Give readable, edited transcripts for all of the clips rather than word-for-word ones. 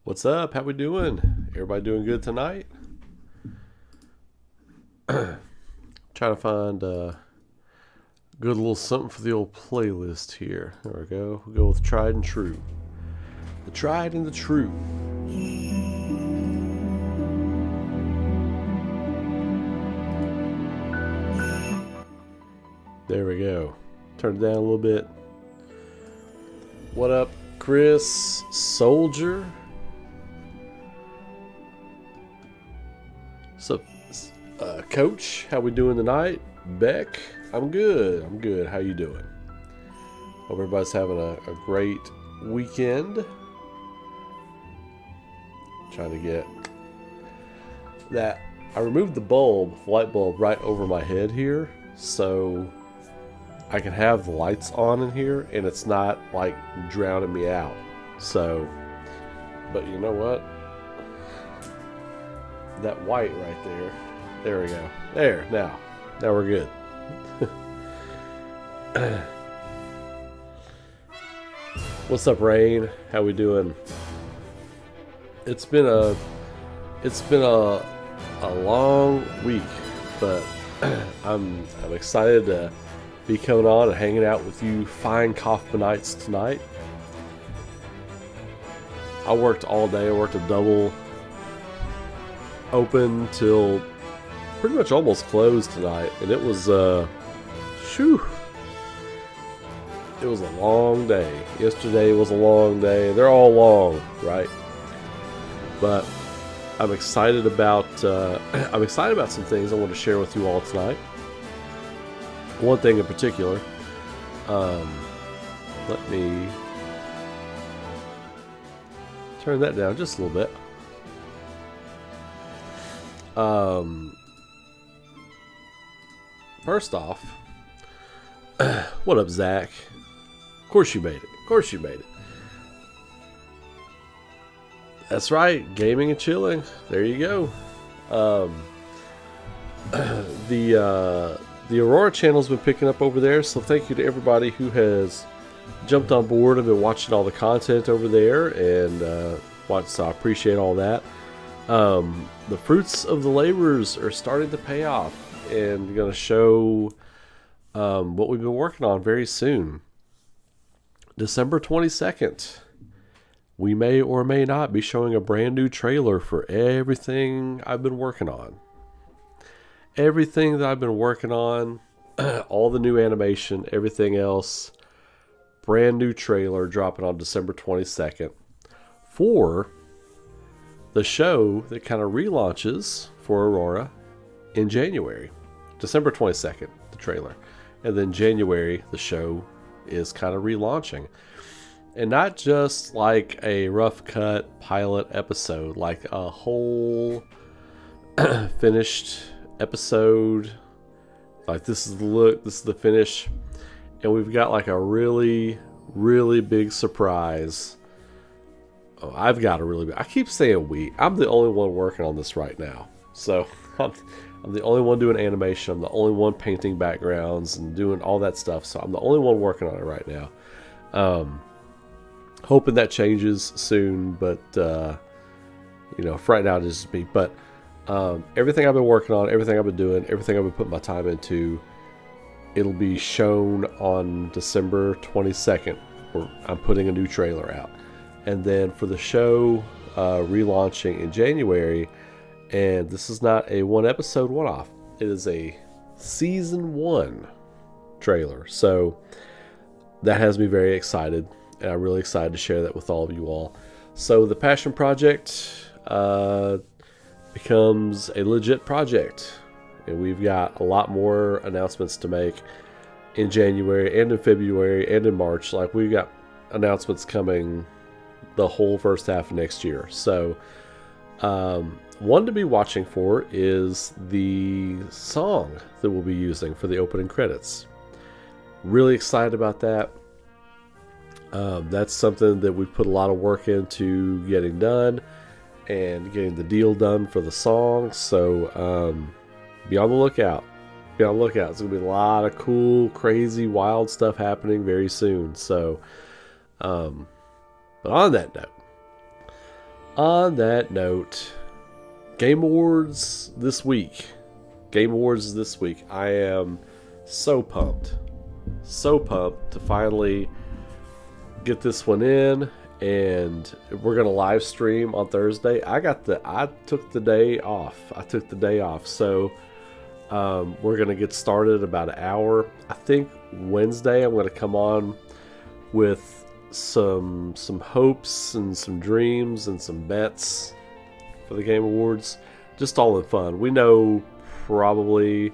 What's up? How we doing? Everybody doing good tonight? Trying to find a good little something for the old playlist here. There we go. We'll go with tried and true. The tried and the true. There we go. Turn it down a little bit. What up, Chris Soldier? So, Coach, how we doing tonight? Beck, I'm good. I'm good. How you doing? Hope everybody's having a great weekend. Trying to get that. I removed the light bulb right over my head here, so I can have the lights on in here, and it's not like drowning me out. So, but you know what? That white right there. There we go. There, now we're good. What's up, Rain? How we doing? It's been a long week, but I'm excited to be coming on and hanging out with you fine Kaufmanites tonight. I worked all day. I worked a double open till pretty much almost closed tonight, and it was it was a long day. Yesterday was a long day. They're all long, right? But I'm excited about some things I want to share with you all tonight. One thing in particular, let me turn that down just a little bit. First off, what up, Zach? Of course you made it. That's right, gaming and chilling. There you go. The ARAURA channel's been picking up over there, so thank you to everybody who has jumped on board and been watching all the content over there, and so I appreciate all that. The fruits of the labors are starting to pay off, and going to show what we've been working on very soon. December 22nd, we may or may not be showing a brand new trailer for everything I've been working on. Everything that I've been working on, all the new animation, everything else, brand new trailer dropping on December 22nd for the show that kind of relaunches for ARAURA in January. December 22nd, the trailer. And then January, the show is kind of relaunching. And not just like a rough cut pilot episode, like a whole finished episode. Like, this is the look, this is the finish. And we've got like a really, really big surprise. Oh, I've got a really big, I keep saying we. I'm the only one working on this right now. So I'm the only one doing animation. I'm the only one painting backgrounds and doing all that stuff. So I'm the only one working on it right now. Hoping that changes soon, but for right now it's just me. But everything I've been working on, everything I've been doing, everything I've been putting my time into, it'll be shown on December 22nd, where I'm putting a new trailer out. And then for the show relaunching in January, and this is not a one episode one-off, it is a season 1 trailer. So that has me very excited, and I'm really excited to share that with all of you all. So the passion project becomes a legit project, and we've got a lot more announcements to make in January and in February and in March. Like, we've got announcements coming the whole first half of next year. So one to be watching for is the song that we'll be using for the opening credits. Really excited about that. That's something that we put a lot of work into getting done and getting the deal done for the song. So be on the lookout. It's going to be a lot of cool, crazy, wild stuff happening very soon. So, but on that note, On that note, Game Awards this week. Game Awards this week. I am so pumped. So pumped to finally get this one in. And we're going to live stream on Thursday. I took the day off. So we're going to get started about an hour. I think Wednesday I'm going to come on with some hopes and some dreams and some bets for the Game Awards, just all in fun. We know probably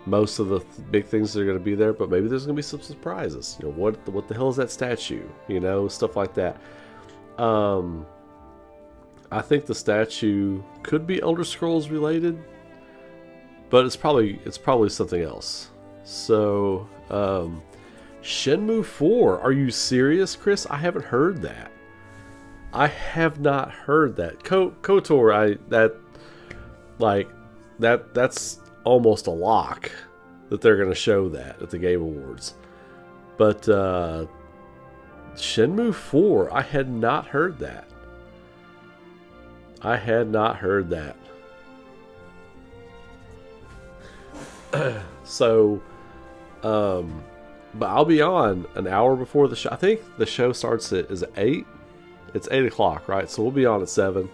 most of the big things that are going to be there, but maybe there's going to be some surprises. You know, what the hell is that statue? You know, stuff like that. I think the statue could be Elder Scrolls related, but it's probably something else. So Shenmue 4. Are you serious, Chris? I haven't heard that. I have not heard that. KOTOR, that's almost a lock that they're going to show that at the Game Awards. But Shenmue 4, I had not heard that. So, but I'll be on an hour before the show. I think the show starts at 8? It's 8 o'clock, right? So we'll be on at 7.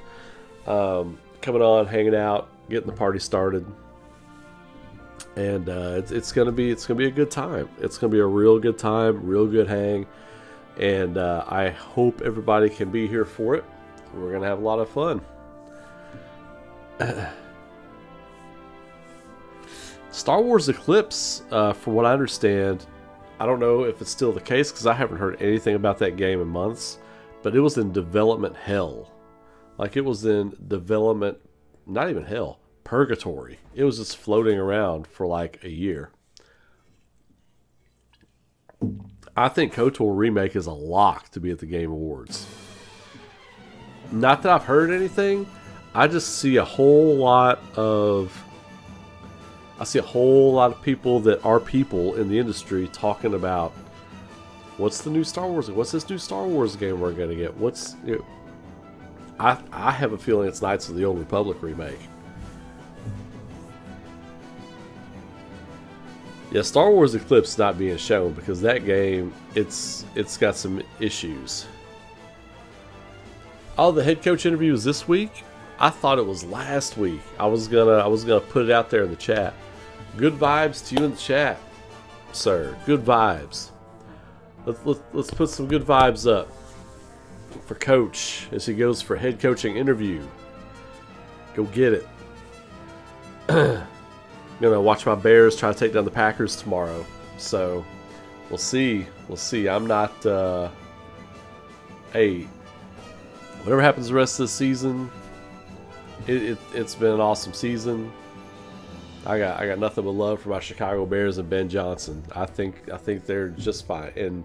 Coming on, hanging out, getting the party started. And it's gonna be a good time. It's gonna be a real good time, real good hang. And I hope everybody can be here for it. We're gonna have a lot of fun. Star Wars Eclipse, from what I understand, I don't know if it's still the case because I haven't heard anything about that game in months, but it was in development hell. Like, it was in development, not even hell, purgatory. It was just floating around for like a year. I think KOTOR Remake is a lock to be at the Game Awards. Not that I've heard anything. I just see a whole lot of people that are people in the industry talking about what's the new Star Wars? What's this new Star Wars game we're going to get? I have a feeling it's Knights of the Old Republic remake. Yeah, Star Wars Eclipse not being shown because that game, it's got some issues. Oh, the head coach interview was this week? I thought it was last week. I was gonna put it out there in the chat. Good vibes to you in the chat, sir. Good vibes. Let's put some good vibes up for Coach as he goes for head coaching interview. Go get it. I'm gonna watch my Bears try to take down the Packers tomorrow. So we'll see. I'm not. Hey, whatever happens the rest of the season, it's been an awesome season. I got nothing but love for my Chicago Bears and Ben Johnson. I think they're just fine. And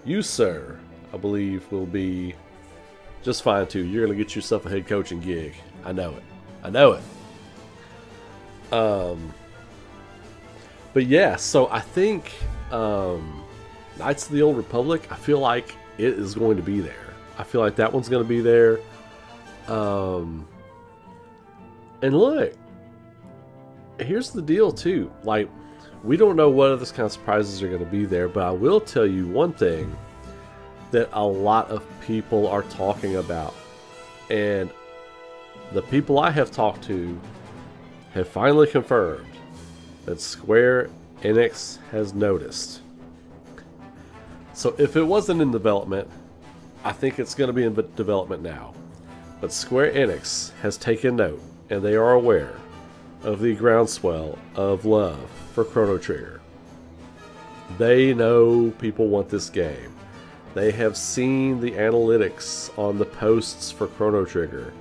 you, sir, I believe will be just fine too. You're gonna get yourself a head coaching gig. I know it. But yeah, so I think Knights of the Old Republic, I feel like it is going to be there. I feel like that one's going to be there. And look, here's the deal too. Like, we don't know what other kind of surprises are going to be there, but I will tell you one thing that a lot of people are talking about. And the people I have talked to have finally confirmed that Square Enix has noticed. So if it wasn't in development, I think it's going to be in development now. But Square Enix has taken note, and they are aware of the groundswell of love for Chrono Trigger. They know people want this game. They have seen the analytics on the posts for Chrono Trigger,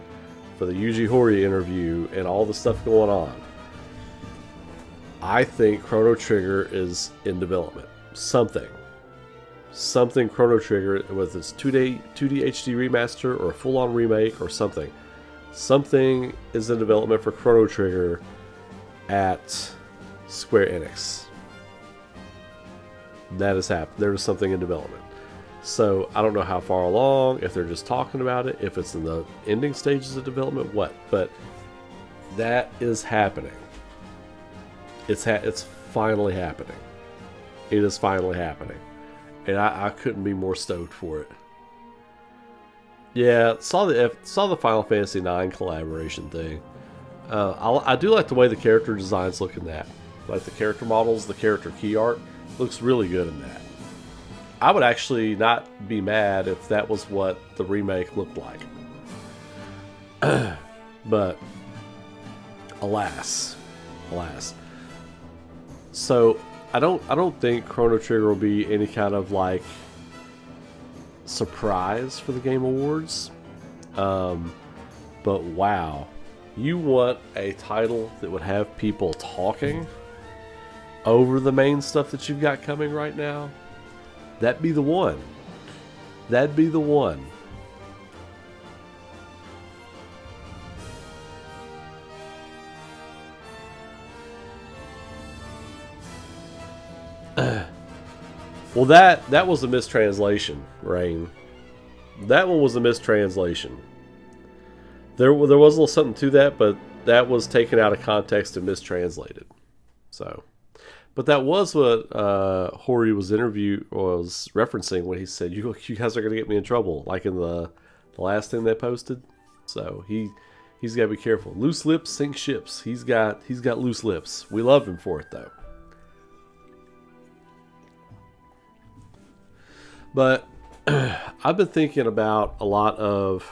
for the Yuji Horii interview, and all the stuff going on. I think Chrono Trigger is in development. Something Chrono Trigger, whether it's 2D HD remaster or a full-on remake or something. Something is in development for Chrono Trigger at Square Enix. That has happened. There is something in development. So I don't know how far along, if they're just talking about it, if it's in the ending stages of development, what. But that is happening. It's finally happening. It is finally happening. And I couldn't be more stoked for it. Yeah, saw the Final Fantasy IX collaboration thing. I do like the way the character designs look in that. Like the character models, the character key art looks really good in that. I would actually not be mad if that was what the remake looked like. But alas. So I don't think Chrono Trigger will be any kind of like surprise for the Game Awards. But wow, you want a title that would have people talking over the main stuff that you've got coming right now? That'd be the one. That'd be the one. Well, that was a mistranslation, Rain. That one was a mistranslation. There was a little something to that, but that was taken out of context and mistranslated. So, but that was what Hori was referencing when he said, "You guys are going to get me in trouble," like in the last thing they posted. So he's got to be careful. Loose lips sink ships. He's got loose lips. We love him for it though. But I've been thinking about a lot of,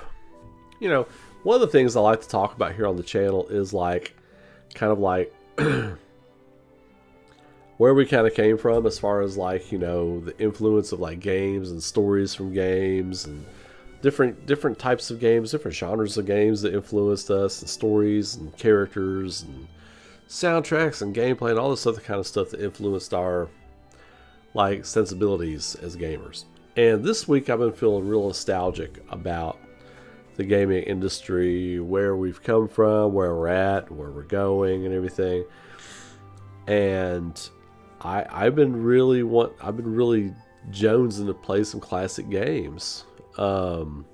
one of the things I like to talk about here on the channel is kind of like where we kind of came from as far as the influence of like games and stories from games and different types of games, different genres of games that influenced us, and stories and characters and soundtracks and gameplay and all this other kind of stuff that influenced our sensibilities as gamers. And this week I've been feeling real nostalgic about the gaming industry, where we've come from, where we're at, where we're going, and everything. And I've been really jonesing to play some classic games. And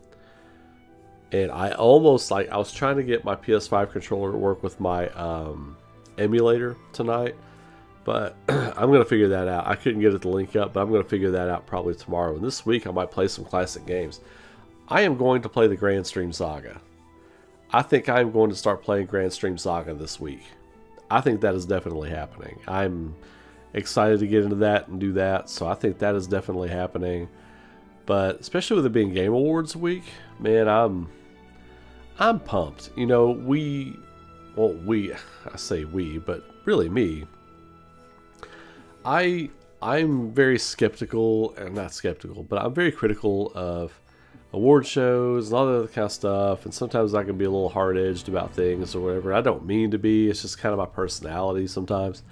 I was trying to get my PS5 controller to work with my emulator tonight. But I'm going to figure that out. I couldn't get it to link up, but I'm going to figure that out probably tomorrow. And this week I might play some classic games. I am going to play the Grand Stream Saga. I think I'm going to start playing Grand Stream Saga this week. I think that is definitely happening. I'm excited to get into that and do that. So I think that is definitely happening. But especially with it being Game Awards week, man, I'm pumped. I say we, but really me. I'm very skeptical, and not skeptical, but I'm very critical of award shows and all that other kind of stuff. And sometimes I can be a little hard-edged about things or whatever. I don't mean to be. It's just kind of my personality sometimes.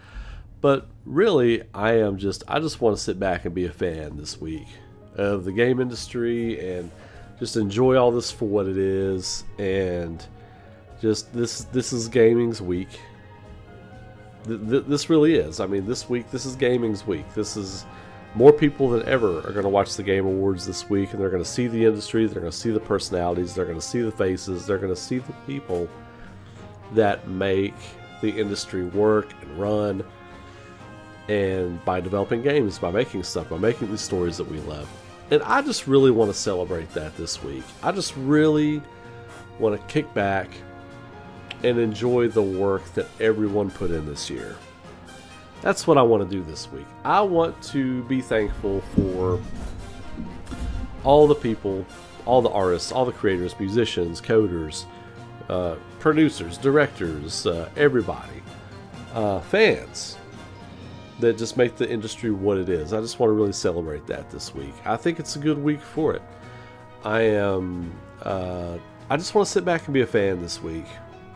But really, I just want to sit back and be a fan this week of the game industry and just enjoy all this for what it is. And just this is gaming's week. This really is. I mean, this week, this is gaming's week. This is more people than ever are going to watch the Game Awards this week, and they're going to see the industry, they're going to see the personalities, they're going to see the faces, they're going to see the people that make the industry work and run, and by developing games, by making stuff, by making these stories that we love. And I just really want to celebrate that this week. I just really want to kick back and enjoy the work that everyone put in this year. That's what I want to do this week. I want to be thankful for all the people, all the artists, all the creators, musicians, coders, producers, directors, everybody, fans that just make the industry what it is. I just want to really celebrate that this week. I think it's a good week for it. I just want to sit back and be a fan this week.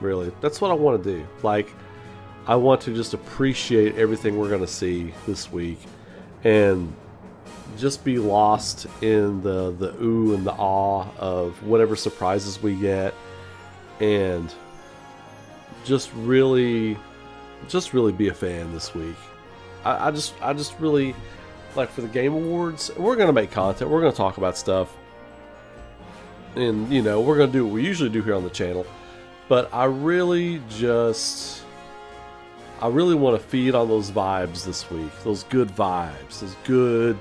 Really, that's what I want to do. I want to just appreciate everything we're going to see this week and just be lost in the ooh and the awe of whatever surprises we get, and just really be a fan this week. I just really like for the Game Awards, we're going to make content. We're going to talk about stuff. And, you know, we're going to do what we usually do here on the channel. But I really want to feed on those vibes this week. Those good vibes. Those good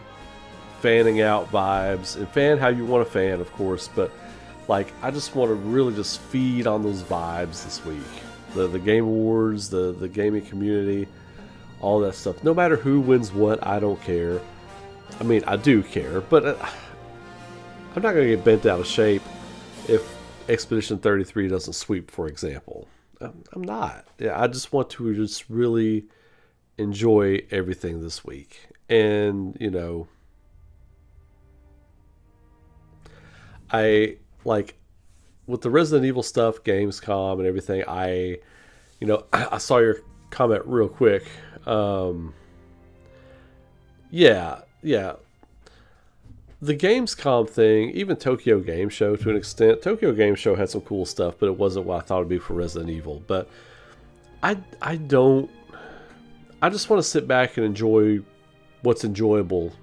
fanning out vibes. And fan how you want to fan, of course. But, like, I just want to really just feed on those vibes this week. The Game Awards, the gaming community, all that stuff. No matter who wins what, I don't care. I mean, I do care, but I'm not going to get bent out of shape if Expedition 33 doesn't sweep, for example. I'm not. Yeah, I just want to just really enjoy everything this week. And, you know, I like with the Resident Evil stuff, Gamescom and everything, I saw your comment real quick. Yeah. The Gamescom thing, even Tokyo Game Show to an extent. Tokyo Game Show had some cool stuff, but it wasn't what I thought it'd be for Resident Evil. But I just want to sit back and enjoy what's enjoyable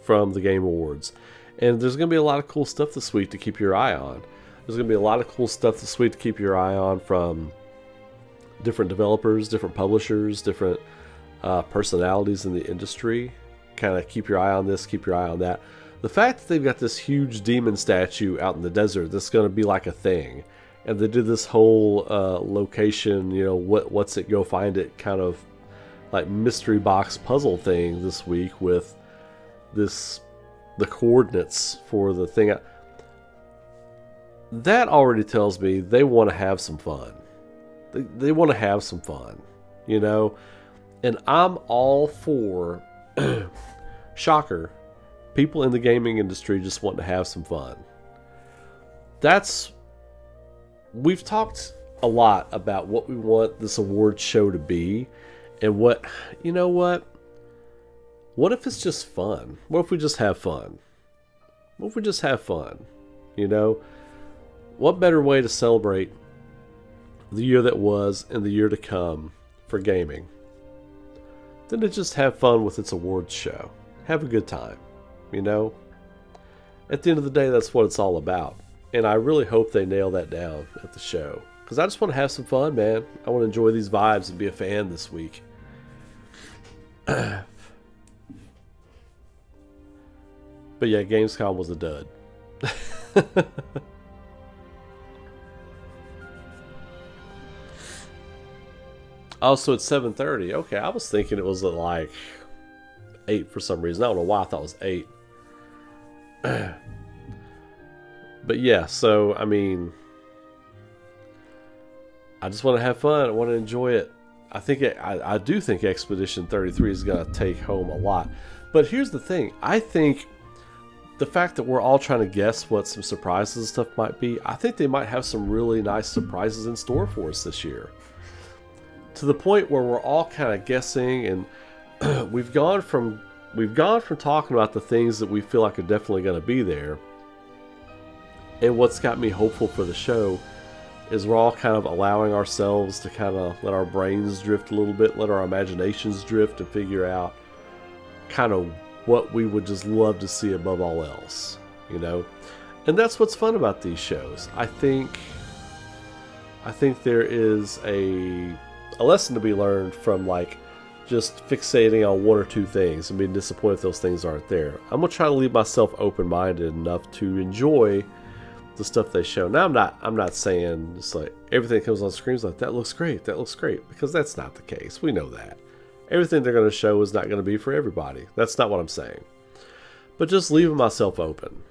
from the Game Awards. And there's going to be a lot of cool stuff this week to keep your eye on. There's going to be a lot of cool stuff this week to keep your eye on from different developers, different publishers, different personalities in the industry. Kind of keep your eye on this, keep your eye on that. The fact that they've got this huge demon statue out in the desert that's going to be like a thing. And they did this whole location, you know, what's it, go find it kind of like mystery box puzzle thing this week with the coordinates for the thing. That already tells me they want to have some fun. They want to have some fun, you know? And I'm all for, shocker, people in the gaming industry just want to have some fun. We've talked a lot about what we want this award show to be. And what if it's just fun? What if we just have fun? What if we just have fun? You know? What better way to celebrate the year that was and the year to come for gaming than to just have fun with its awards show? Have a good time, you know? At the end of the day, that's what it's all about. And I really hope they nail that down at the show. Because I just want to have some fun, man. I want to enjoy these vibes and be a fan this week. But yeah, Gamescom was a dud. Oh, so it's 7:30. Okay, I was thinking it was at like 8 for some reason. I don't know why I thought it was 8. But yeah, so, I mean, I just want to have fun. I want to enjoy it. I do think Expedition 33 is going to take home a lot. But here's the thing. I think the fact that we're all trying to guess what some surprises and stuff might be, I think they might have some really nice surprises in store for us this year. To the point where we're all kind of guessing, and we've gone from talking about the things that we feel like are definitely going to be there. And what's got me hopeful for the show is we're all kind of allowing ourselves to kind of let our brains drift a little bit, let our imaginations drift, and figure out kind of what we would just love to see above all else, you know? And that's what's fun about these shows. I think there is a lesson to be learned from, like, just fixating on one or two things and being disappointed if those things aren't there. I'm going to try to leave myself open-minded enough to enjoy the stuff they show. Now, I'm not saying just like everything that comes on screen is like, that looks great, because that's not the case. We know that. Everything they're going to show is not going to be for everybody. That's not what I'm saying. But just leaving myself open.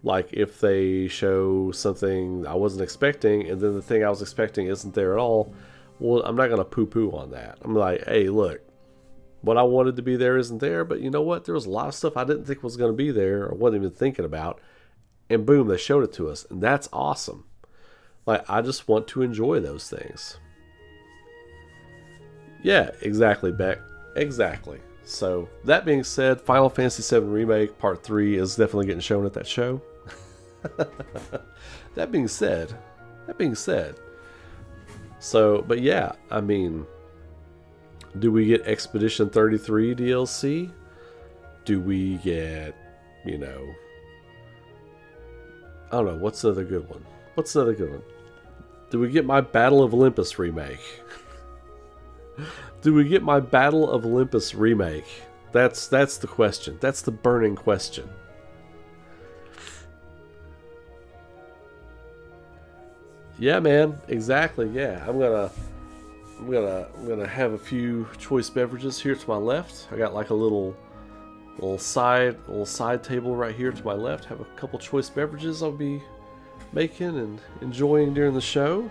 Like, if they show something I wasn't expecting, and then the thing I was expecting isn't there at all, well, I'm not going to poo-poo on that. I'm like, hey, look, what I wanted to be there isn't there, but you know what? There was a lot of stuff I didn't think was going to be there, or wasn't even thinking about, and boom, they showed it to us, and that's awesome. Like, I just want to enjoy those things. Yeah, exactly, Beck. Exactly. So, that being said, Final Fantasy VII Remake Part 3 is definitely getting shown at that show. That being said. So, but yeah, I mean, do we get Expedition 33 DLC? Do we get, you know, I don't know, what's another good one? Do we get my Battle of Olympus remake? Do we get my Battle of Olympus remake? That's the question. That's the burning question. Yeah, man, exactly. Yeah, I'm gonna have a few choice beverages here to my left. I got like a little side table right here to my left. Have a couple choice beverages I'll be making and enjoying during the show,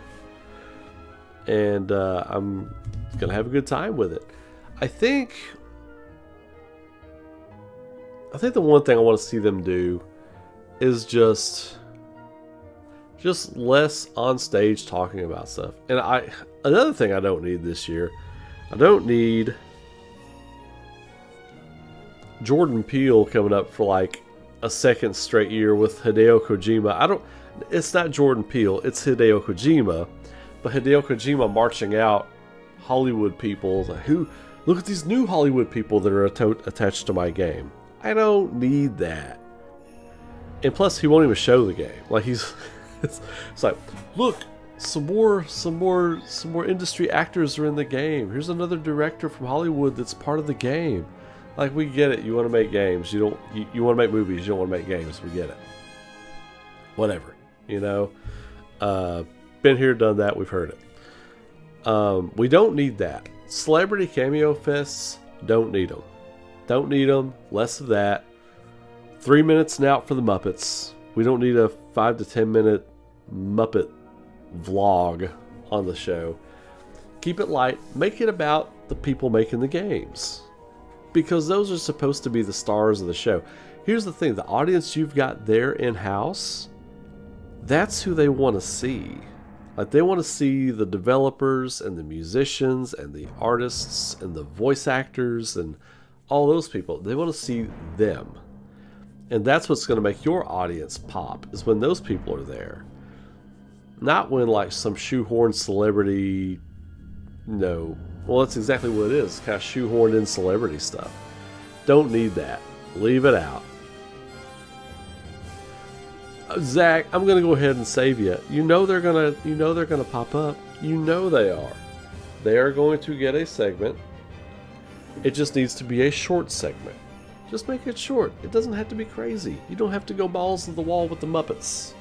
and I'm gonna have a good time with it. I think the one thing I want to see them do is just less on stage talking about stuff. And another thing I don't need this year, I don't need Jordan Peele coming up for like a second straight year with Hideo Kojima. It's not Jordan Peele, it's Hideo Kojima. But Hideo Kojima marching out Hollywood people, like, look at these new Hollywood people that are attached to my game. I don't need that. And plus, he won't even show the game. Like it's like, look, some more industry actors are in the game. Here's another director from Hollywood that's part of the game. Like, we get it. You want to make games. You want to make movies. You don't want to make games. We get it. Whatever, you know. Been here, done that. We've heard it. We don't need that. Celebrity cameo fests, don't need them. Don't need them. Less of that. 3 minutes and out for the Muppets. We don't need a 5 to 10 minute Muppet vlog on the show. Keep it light. Make it about the people making the games, because those are supposed to be the stars of the show. Here's the thing. The audience you've got there in-house, that's who they want to see. Like, they want to see the developers and the musicians and the artists and the voice actors and all those people. They want to see them. And that's what's going to make your audience pop, is when those people are there. Not when, like, some shoehorned celebrity, no. Well, that's exactly what it is. Kind of shoehorned in celebrity stuff. Don't need that. Leave it out. Zach, I'm gonna go ahead and save you. You know they're gonna pop up. You know they are. They are going to get a segment. It just needs to be a short segment. Just make it short. It doesn't have to be crazy. You don't have to go balls to the wall with the Muppets.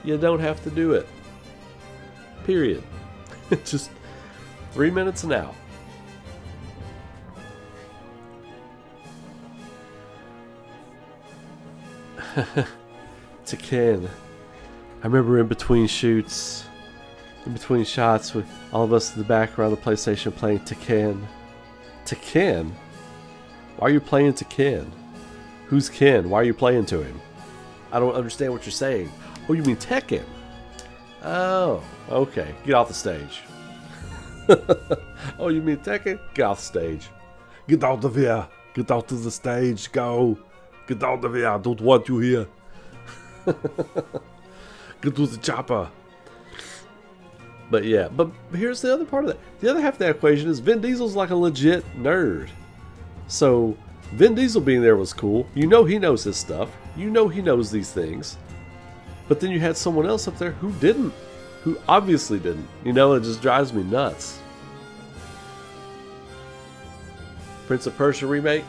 You don't have to do it. Period. Just 3 minutes and out. To Ken. I remember in between shots, with all of us in the back around the PlayStation playing Tekken. Tekken? Why are you playing Tekken? Who's Ken? Why are you playing to him? I don't understand what you're saying. Oh, you mean Tekken? Oh, okay. Get off the stage. Oh, you mean Tekken? Get off the stage. Get out of here. Get out of the stage. Go. Get out of here. I don't want you here. Get to the chopper. But yeah, but here's the other part of that. The other half of that equation is Vin Diesel's like a legit nerd. So Vin Diesel being there was cool. You know he knows his stuff. You know he knows these things. But then you had someone else up there who didn't. Who obviously didn't. You know, it just drives me nuts. Prince of Persia remake?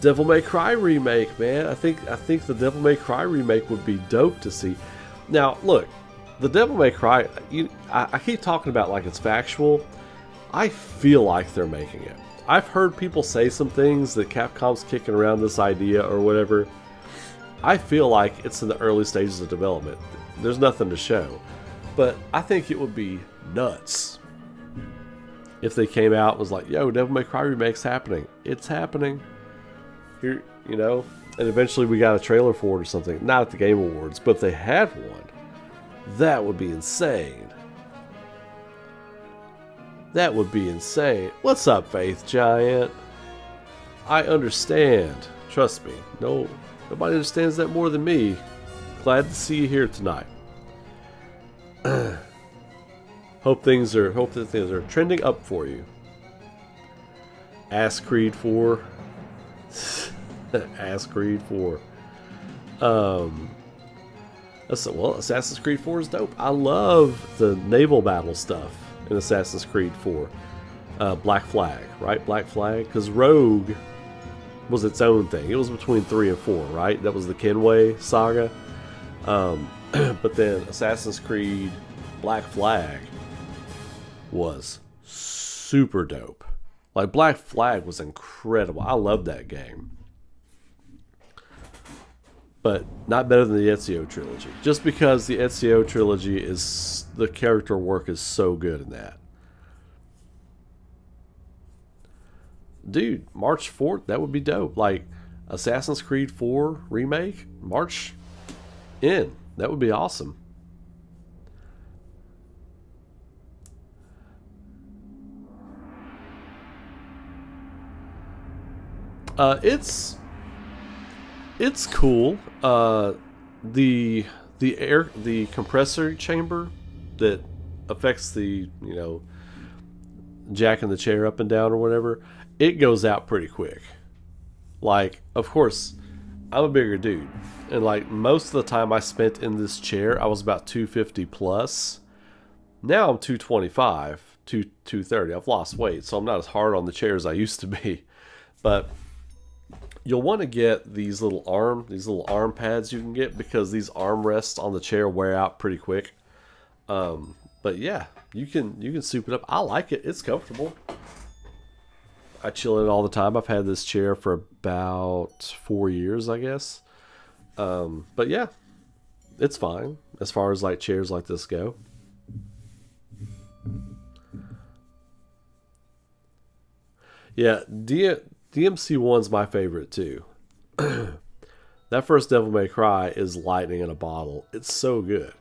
Devil May Cry remake, man. I think the Devil May Cry remake would be dope to see. Now, look, the Devil May Cry, I keep talking about like it's factual. I feel like they're making it. I've heard people say some things that Capcom's kicking around this idea or whatever. I feel like it's in the early stages of development. There's nothing to show. But I think it would be nuts if they came out and was like, yo, Devil May Cry remake's happening. It's happening. Here, you know, and eventually we got a trailer for it or something. Not at the Game Awards, but if they had one, that would be insane. That would be insane. What's up, Faith Giant? I understand. Trust me. No, nobody understands that more than me. Glad to see you here tonight. Hope that things are trending up for you. Ass Creed 4. Ass Creed 4. Well, Assassin's Creed 4 is dope. I love the naval battle stuff in Assassin's Creed 4. Black Flag, right? Black Flag? Because Rogue was its own thing. It was between 3 and 4, right? That was the Kenway saga. But then Assassin's Creed Black Flag was super dope. Like, Black Flag was incredible. I loved that game. But not better than the Ezio trilogy. Just because the Ezio trilogy is... the character work is so good in that. Dude, March 4th, that would be dope. Like, Assassin's Creed 4 remake, March in. That would be awesome. It's cool. The compressor chamber that affects the, jacking the chair up and down or whatever, it goes out pretty quick. Like, of course, I'm a bigger dude, and like most of the time I spent in this chair, I was about 250 plus. Now I'm 225, 230. I've lost weight, so I'm not as hard on the chair as I used to be. But you'll want to get these little arm pads you can get, because these armrests on the chair wear out pretty quick. But yeah, you can soup it up. I like it. It's comfortable. I chill in it all the time. I've had this chair for about 4 years, I guess. But yeah, it's fine as far as like chairs like this go. Yeah, DMC1's my favorite too. That first Devil May Cry is lightning in a bottle. It's so good.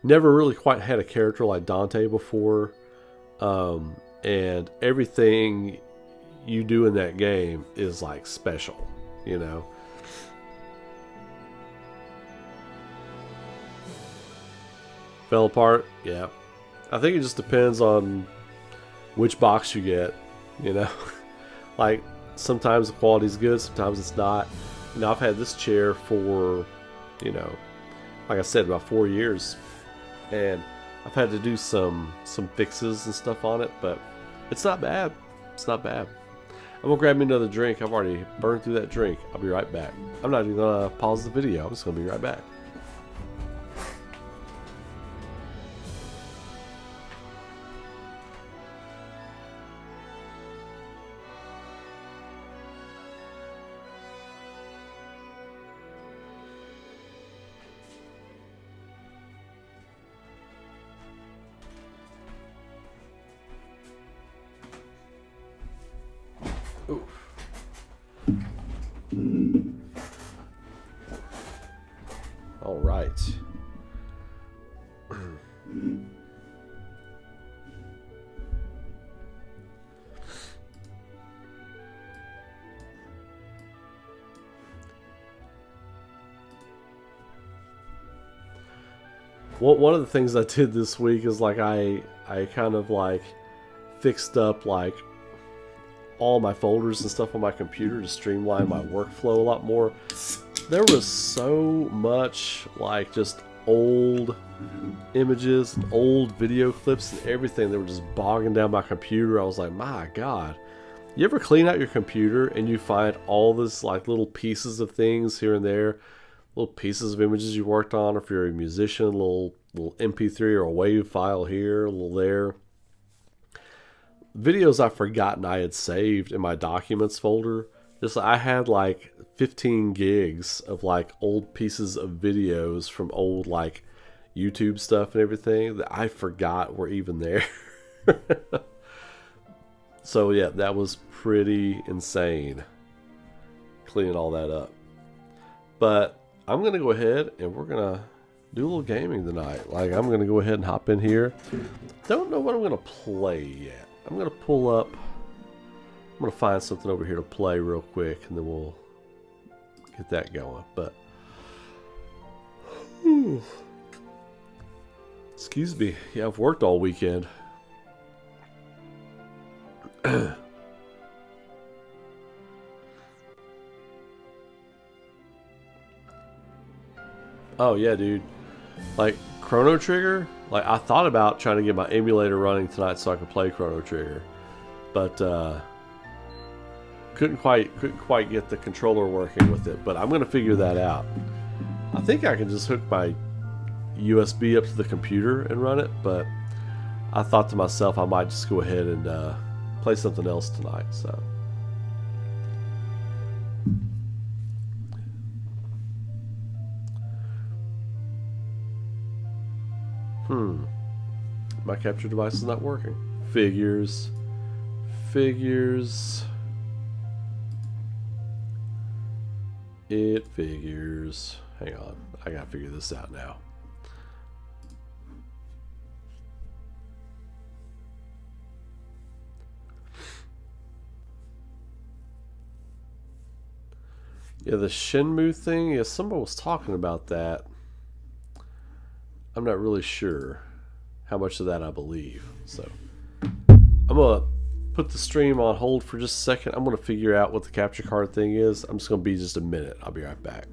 Never really quite had a character like Dante before. And everything you do in that game is like special, Fell apart? Yeah. I think it just depends on which box you get, Like, sometimes the quality's good, sometimes it's not. I've had this chair for, like I said, about 4 years. And I've had to do some fixes and stuff on it, but it's not bad. It's not bad. I'm going to grab me another drink. I've already burned through that drink. I'll be right back. I'm not even going to pause the video. I'm just going to be right back. Ooh. All right. One of the things I did this week is like I kind of like fixed up like all my folders and stuff on my computer to streamline my workflow a lot more. There was so much like just old images, old video clips and everything that were just bogging down my computer. I was like, my God. You ever clean out your computer and you find all this like little pieces of things here and there, little pieces of images you worked on? If you're a musician, little MP3 or a WAV file here, a little there. Videos I've forgotten I had saved in my documents folder. Just I had like 15 gigs of like old pieces of videos from old like YouTube stuff and everything that I forgot were even there. So yeah, that was pretty insane cleaning all that up. But I'm gonna go ahead and we're gonna do a little gaming tonight. Like, I'm gonna go ahead and hop in here. Don't know what I'm gonna play yet. I'm gonna pull up. I'm gonna find something over here to play real quick, and then we'll get that going. But excuse me. Yeah, I've worked all weekend. Oh yeah, dude. Like Chrono Trigger. Like I thought about trying to get my emulator running tonight so I could play Chrono Trigger, but couldn't quite get the controller working with it. But I'm gonna figure that out. I think I can just hook my USB up to the computer and run it, but I thought to myself I might just go ahead and play something else tonight. So. My capture device is not working. Figures. It figures. Hang on. I gotta figure this out now. Yeah, the Shenmue thing. Yeah, someone was talking about that. I'm not really sure how much of that I believe. So I'm gonna put the stream on hold for just a second. I'm gonna figure out what the capture card thing is. I'm just gonna be just a minute. I'll be right back.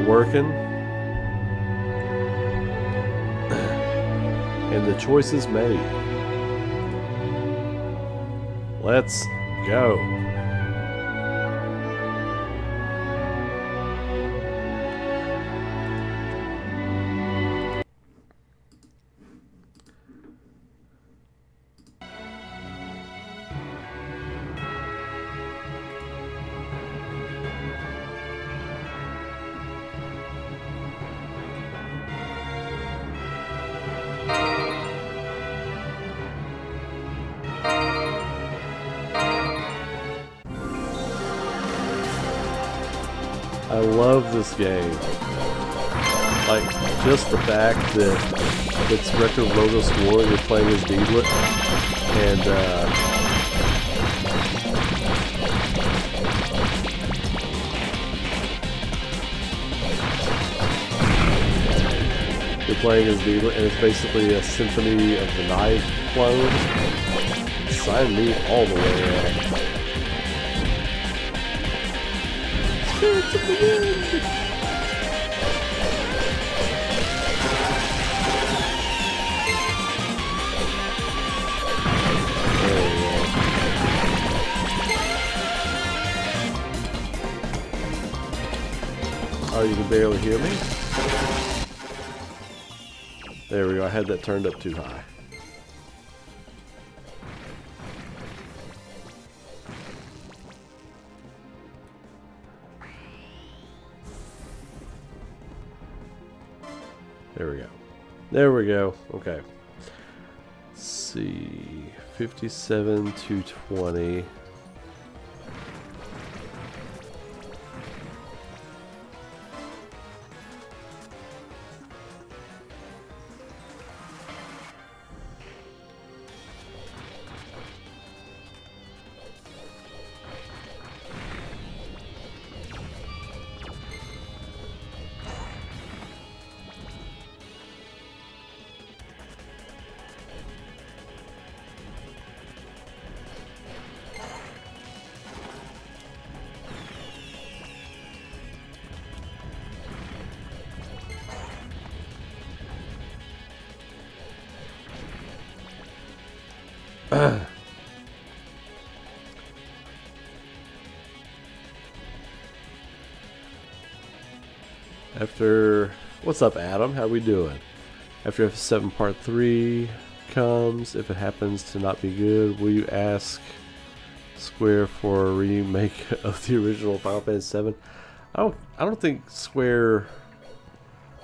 it working? And the choice is made. Let's go. I love this game. Like, just the fact that it's Record Logos War, you're playing as Deedlit, and you're playing as Deedlit, and it's basically a Symphony of the Night clone. Sign me all the way up. Spirits of the Wind! Oh, you can barely hear me? There we go, I had that turned up too high. There we go. There we go. Okay. Let's see. 57 to 20. After, what's up, Adam? How we doing? After F7 Part 3 comes, if it happens to not be good, will you ask Square for a remake of the original Final Fantasy VII? I don't think Square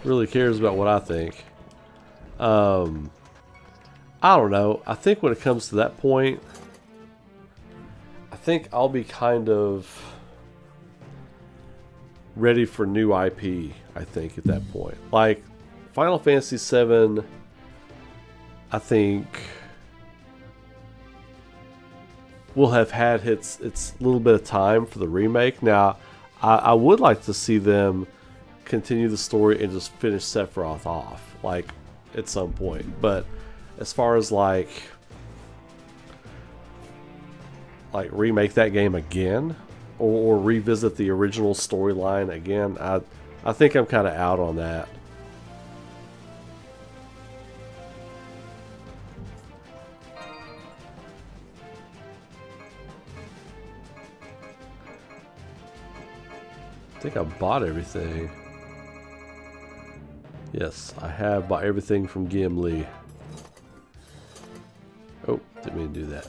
really cares about what I think. I don't know. I think when it comes to that point, I think I'll be kind of ready for new IP, I think, at that point. Like, Final Fantasy VII, I think, will have had its little bit of time for the remake. Now, I would like to see them continue the story and just finish Sephiroth off, like, at some point. But as far as, like remake that game again, or revisit the original storyline again, I think I'm kind of out on that. I think I bought everything. Yes, I have bought everything from Gimli. Oh, didn't mean to do that.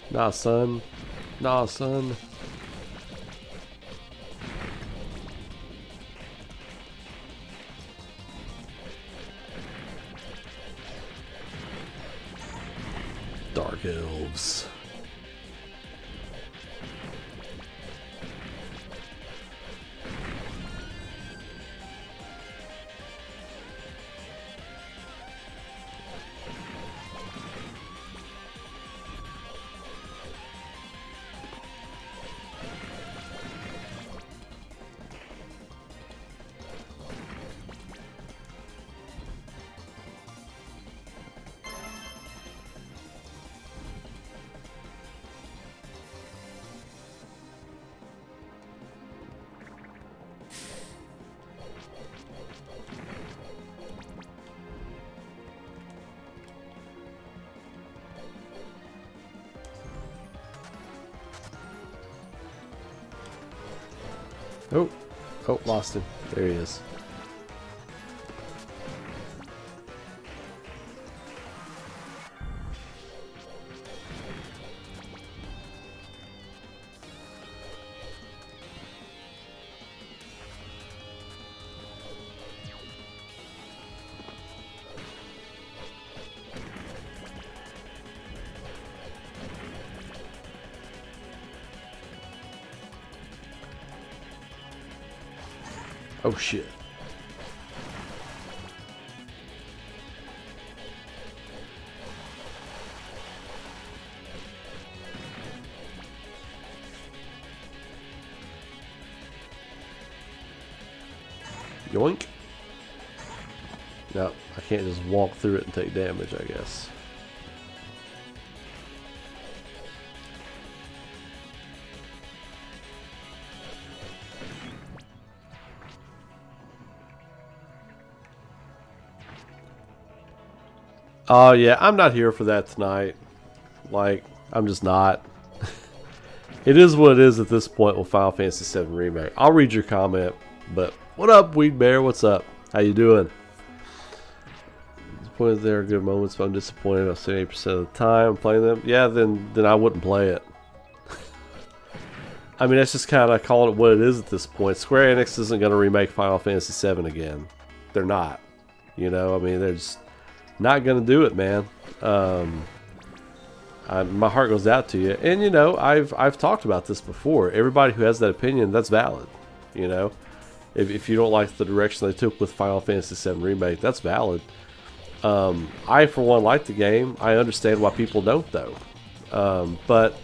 Nah, son. Nah, son. Dark elves. Oh, oh, lost him. There he is. Oh shit. Yoink. No, I can't just walk through it and take damage, I guess. Oh yeah, I'm not here for that tonight. Like, I'm just not. It is what it is at this point with Final Fantasy VII Remake. I'll read your comment, but what up, Weed Bear? What's up? How you doing? Disappointed there are good moments, but I'm disappointed. I'm 78% of the time playing them. Yeah, then I wouldn't play it. I mean, that's just kind of calling it what it is at this point. Square Enix isn't going to remake Final Fantasy VII again. They're not. You know, I mean, they're just not going to do it, man. My heart goes out to you. And, you know, I've talked about this before. Everybody who has that opinion, that's valid. You know, if you don't like the direction they took with Final Fantasy VII Remake, that's valid. I, for one, like the game. I understand why people don't, though. But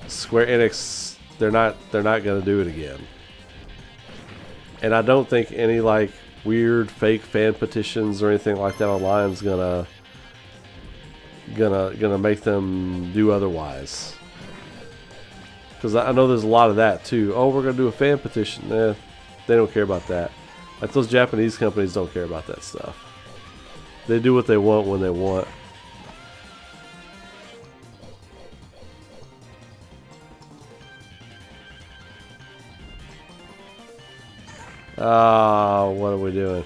Square Enix, they're not going to do it again. And I don't think any, like, weird fake fan petitions or anything like that online is gonna make them do otherwise. Because I know there's a lot of that too. Oh, we're gonna do a fan petition. They don't care about that. Like, those Japanese companies don't care about that stuff. They do what they want when they want. Ah, what are we doing?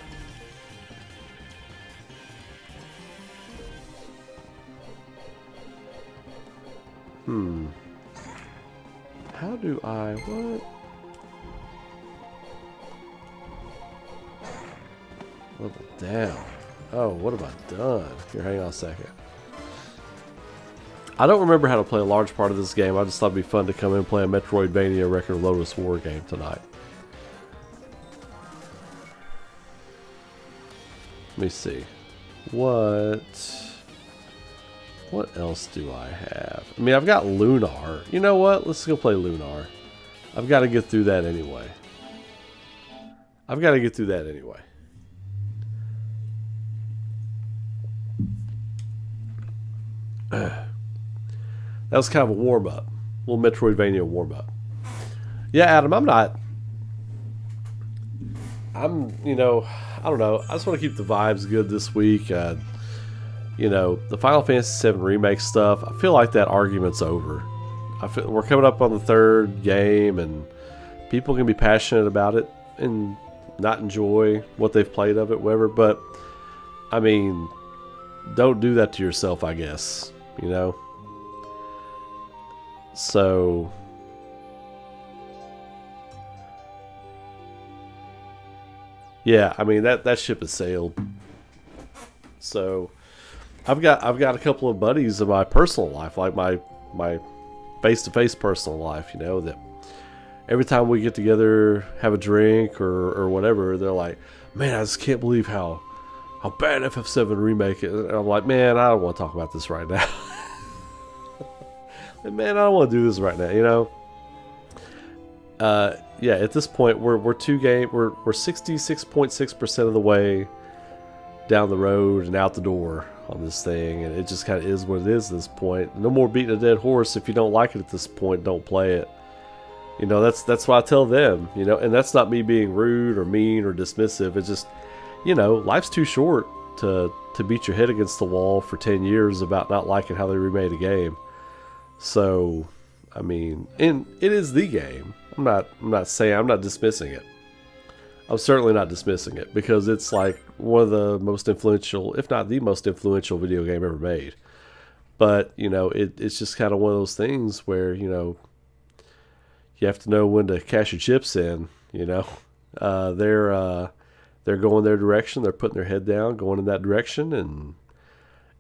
How do I... what? Level down. Oh, what have I done? Here, hang on a second. I don't remember how to play a large part of this game. I just thought it'd be fun to come in and play a Metroidvania Record of Lodoss War game tonight. Let me see. What else do I have? I mean, I've got Lunar. You know what? Let's go play Lunar. I've got to get through that anyway. That was kind of a warm-up. A little Metroidvania warm-up. Yeah, Adam, you know, I don't know. I just want to keep the vibes good this week. You know, the Final Fantasy VII Remake stuff, I feel like that argument's over. We're coming up on the third game, and people can be passionate about it and not enjoy what they've played of it, whatever. But, I mean, don't do that to yourself, I guess. You know? So... yeah, I mean, that ship has sailed. So, I've got a couple of buddies in my personal life, like my face-to-face personal life, you know, that every time we get together, have a drink or whatever, they're like, man, I just can't believe how bad FF7 Remake is. And I'm like, man, I don't want to talk about this right now. Man, I don't want to do this right now, you know. Yeah, at this point we're 66.6% of the way down the road and out the door on this thing, and it just kind of is what it is at this point. No more beating a dead horse. If you don't like it at this point, don't play it. You know, that's what I tell them, you know, and that's not me being rude or mean or dismissive. It's just, you know, life's too short to beat your head against the wall for 10 years about not liking how they remade a game. So, I mean, and it is the game. I'm not dismissing it. I'm certainly not dismissing it, because it's like one of the most influential, if not the most influential video game ever made. But, you know, it's just kind of one of those things where, you know, you have to know when to cash your chips in, you know. They're going their direction. They're putting their head down, going in that direction, and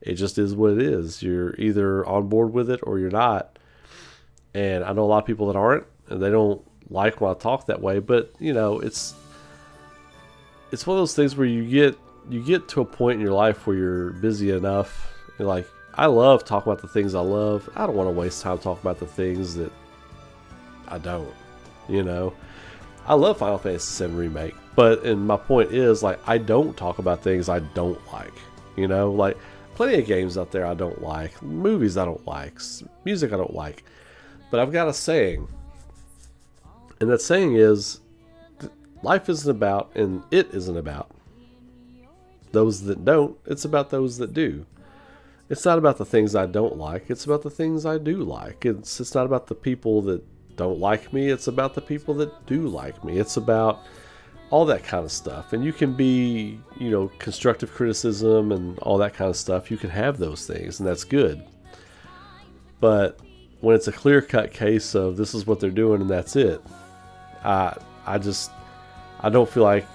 it just is what it is. You're either on board with it or you're not. And I know a lot of people that aren't, and they don't like when I talk that way. But, you know, it's one of those things where you get to a point in your life where you're busy enough. You're like, I love talking about the things I love. I don't want to waste time talking about the things that I don't, you know. I love Final Fantasy VII Remake, and my point is, like, I don't talk about things I don't like, you know. Like, plenty of games out there I don't like, movies I don't like, music I don't like. But I've got a saying, and that saying is, life isn't about, and it isn't about those that don't, it's about those that do. It's not about the things I don't like, it's about the things I do like. It's not about the people that don't like me, it's about the people that do like me. It's about all that kind of stuff. And you can be, you know, constructive criticism and all that kind of stuff. You can have those things, and that's good. But when it's a clear-cut case of this is what they're doing and that's it, I don't feel like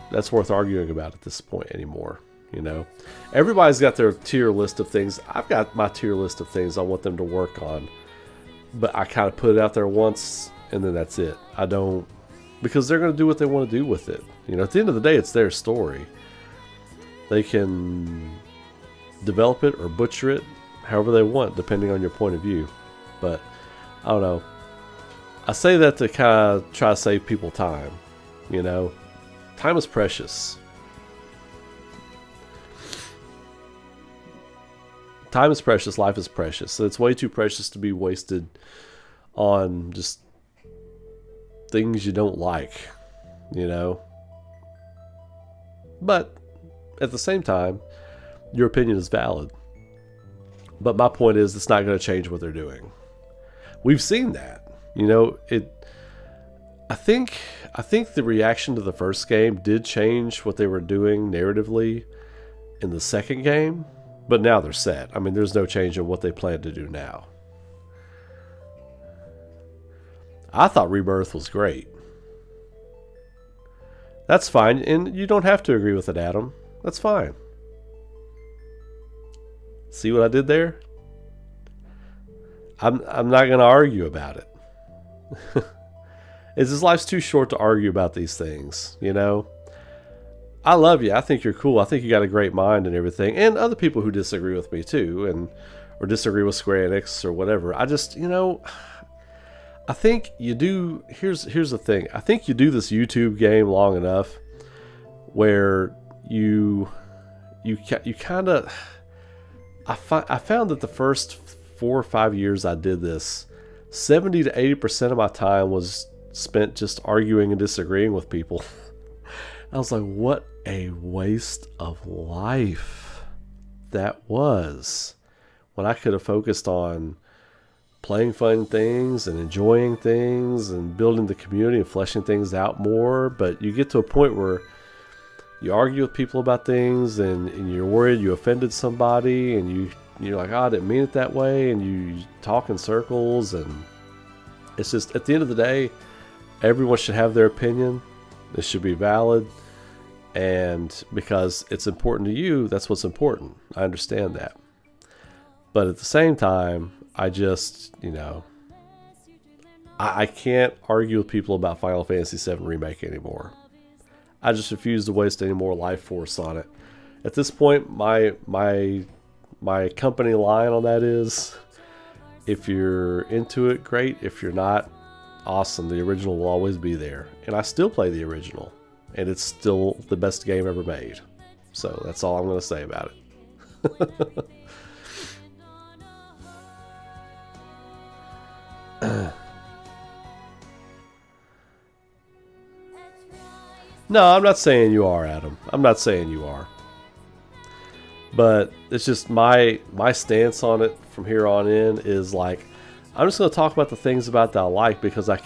that's worth arguing about at this point anymore. You know, everybody's got their tier list of things. I've got my tier list of things I want them to work on, but I kind of put it out there once and then that's it. I don't, because they're going to do what they want to do with it. You know, at the end of the day, it's their story. They can develop it or butcher it however they want, depending on your point of view. But I don't know. I say that to kind of try to save people time. You know, time is precious. Time is precious. Life is precious. So it's way too precious to be wasted on just things you don't like, you know. But at the same time, your opinion is valid. But my point is, it's not going to change what they're doing. We've seen that, you know. I think the reaction to the first game did change what they were doing narratively in the second game, but now they're set. I mean, there's no change in what they plan to do now. I thought Rebirth was great. That's fine, and you don't have to agree with it, Adam. That's fine. See what I did there? I'm not going to argue about it. It's just, life's too short to argue about these things, you know? I love you. I think you're cool. I think you got a great mind and everything. And other people who disagree with me too, or disagree with Square Enix or whatever. I just, you know, I think you do. Here's the thing. I think you do this YouTube game long enough where you kind of. I found that the first 4 or 5 years I did this, 70 to 80% of my time was spent just arguing and disagreeing with people. I was like, what a waste of life that was, when I could have focused on playing fun things and enjoying things and building the community and fleshing things out more. But you get to a point where you argue with people about things and you're worried you offended somebody, and you're like, oh, I didn't mean it that way, and you talk in circles. And it's just, at the end of the day, everyone should have their opinion. It should be valid. And because it's important to you, that's what's important. I understand that. But at the same time, I just, you know, I can't argue with people about Final Fantasy VII Remake anymore. I just refuse to waste any more life force on it. At this point, my company line on that is, if you're into it, great. If you're not, awesome. The original will always be there. And I still play the original. And it's still the best game ever made. So that's all I'm going to say about it. No, I'm not saying you are, Adam. I'm not saying you are. But it's just my stance on it from here on in is like, I'm just going to talk about the things about that I like, because I'm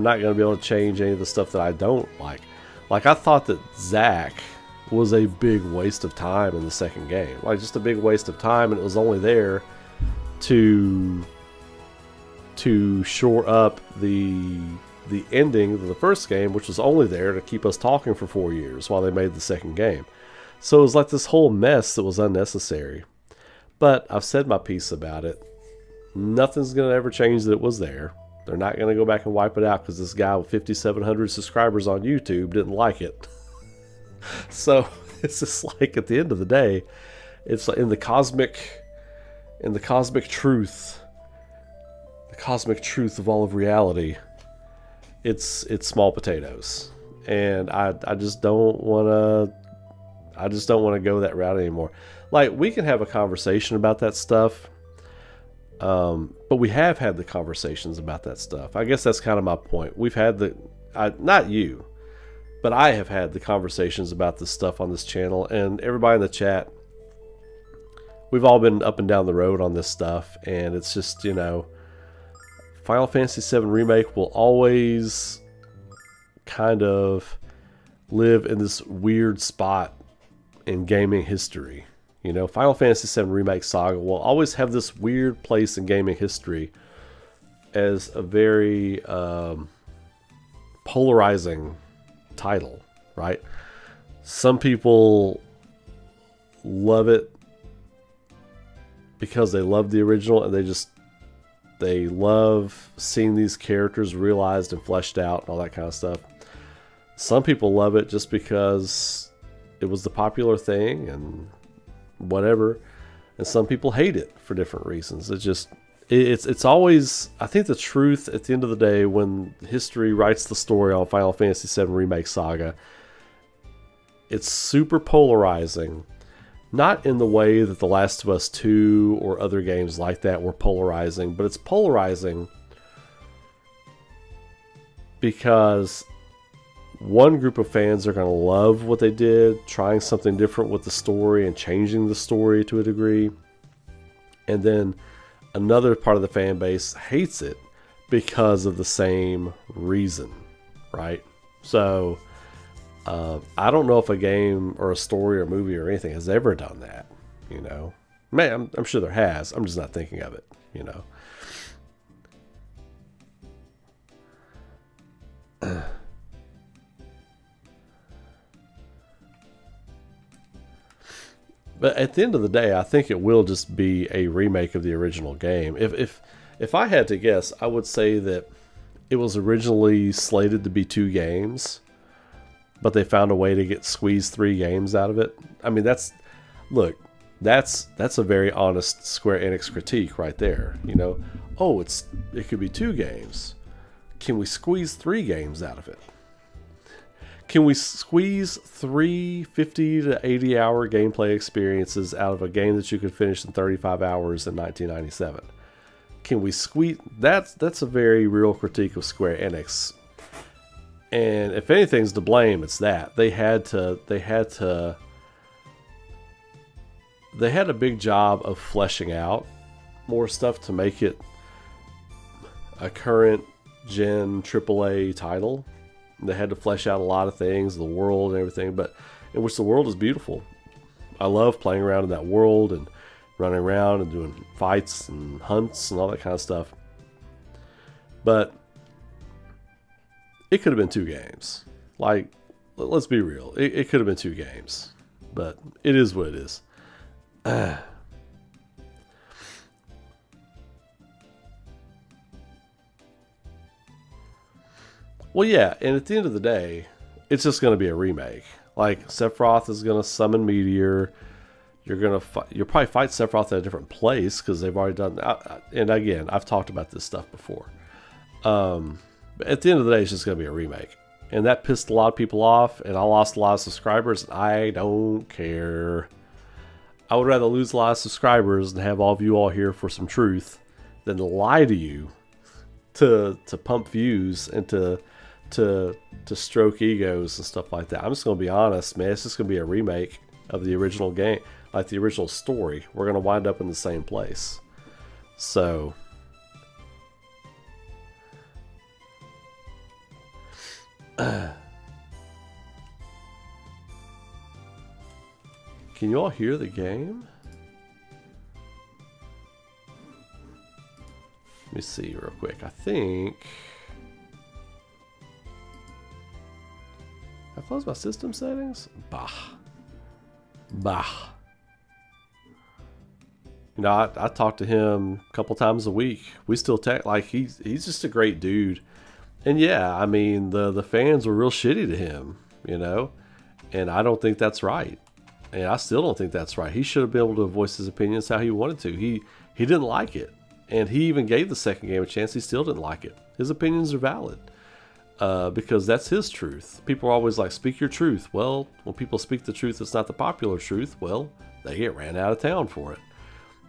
not going to be able to change any of the stuff that I don't like. Like, I thought that Zach was a big waste of time in the second game. Like, just a big waste of time, and it was only there to shore up the ending of the first game, which was only there to keep us talking for 4 years while they made the second game. So it was like this whole mess that was unnecessary. But I've said my piece about it. Nothing's going to ever change that it was there. They're not going to go back and wipe it out because this guy with 5,700 subscribers on YouTube didn't like it. So it's just like, at the end of the day, it's like in the cosmic truth, the cosmic truth of all of reality, it's small potatoes. And I just don't want to go that route anymore. Like, we can have a conversation about that stuff, but we have had the conversations about that stuff. I guess that's kind of my point. We've had not you, but I have had the conversations about this stuff on this channel, and everybody in the chat, we've all been up and down the road on this stuff, and it's just, Final Fantasy VII Remake will always kind of live in this weird spot in gaming history. Final Fantasy VII Remake Saga will always have this weird place in gaming history as a very polarizing title, right? Some people love it because they love the original, and they love seeing these characters realized and fleshed out and all that kind of stuff. Some people love it just because it was the popular thing and whatever, and some people hate it for different reasons. It's always, I think, the truth at the end of the day, when history writes the story on Final Fantasy VII Remake Saga, it's super polarizing. Not in the way that The Last of Us 2 or other games like that were polarizing, but it's polarizing because one group of fans are going to love what they did, trying something different with the story and changing the story to a degree. And then another part of the fan base hates it because of the same reason, right? So I don't know if a game or a story or movie or anything has ever done that, Man, I'm sure there has. I'm just not thinking of it, But at the end of the day, I think it will just be a remake of the original game. If I had to guess, I would say that it was originally slated to be 2 games, but they found a way to squeeze 3 games out of it. I mean, that's a very honest Square Enix critique right there. Oh, it could be 2 games. Can we squeeze 3 games out of it? Can we squeeze 3 50 to 80 hour gameplay experiences out of a game that you could finish in 35 hours in 1997? Can we squeeze? That's a very real critique of Square Enix. And if anything's to blame, it's that they had a big job of fleshing out more stuff to make it a current gen AAA title. They had to flesh out a lot of things, the world and everything, but in which the world is beautiful. I love playing around in that world and running around and doing fights and hunts and all that kind of stuff. But it could have been 2 games. Like, let's be real. It could have been 2 games. But it is what it is. Well, yeah, and at the end of the day, it's just going to be a remake. Like, Sephiroth is going to summon Meteor. You'll probably fight Sephiroth in a different place because they've already done that. And again, I've talked about this stuff before. But at the end of the day, it's just going to be a remake. And that pissed a lot of people off, and I lost a lot of subscribers. I don't care. I would rather lose a lot of subscribers and have all of you all here for some truth than to lie to you to pump views and to stroke egos and stuff like that. I'm just going to be honest, man. It's just going to be a remake of the original game, like the original story. We're going to wind up in the same place. So Can you all hear the game? Let me see real quick. I think I closed my system settings. Bah. You know, I talk to him a couple times a week. We still text. Like he's just a great dude. And yeah, I mean the fans were real shitty to him, you know, and I don't think that's right. And I still don't think that's right. He should have been able to voice his opinions how he wanted to. He didn't like it. And he even gave the second game a chance. He still didn't like it. His opinions are valid because that's his truth. People are always like, speak your truth. Well, when people speak the truth, it's not the popular truth. Well, they get ran out of town for it.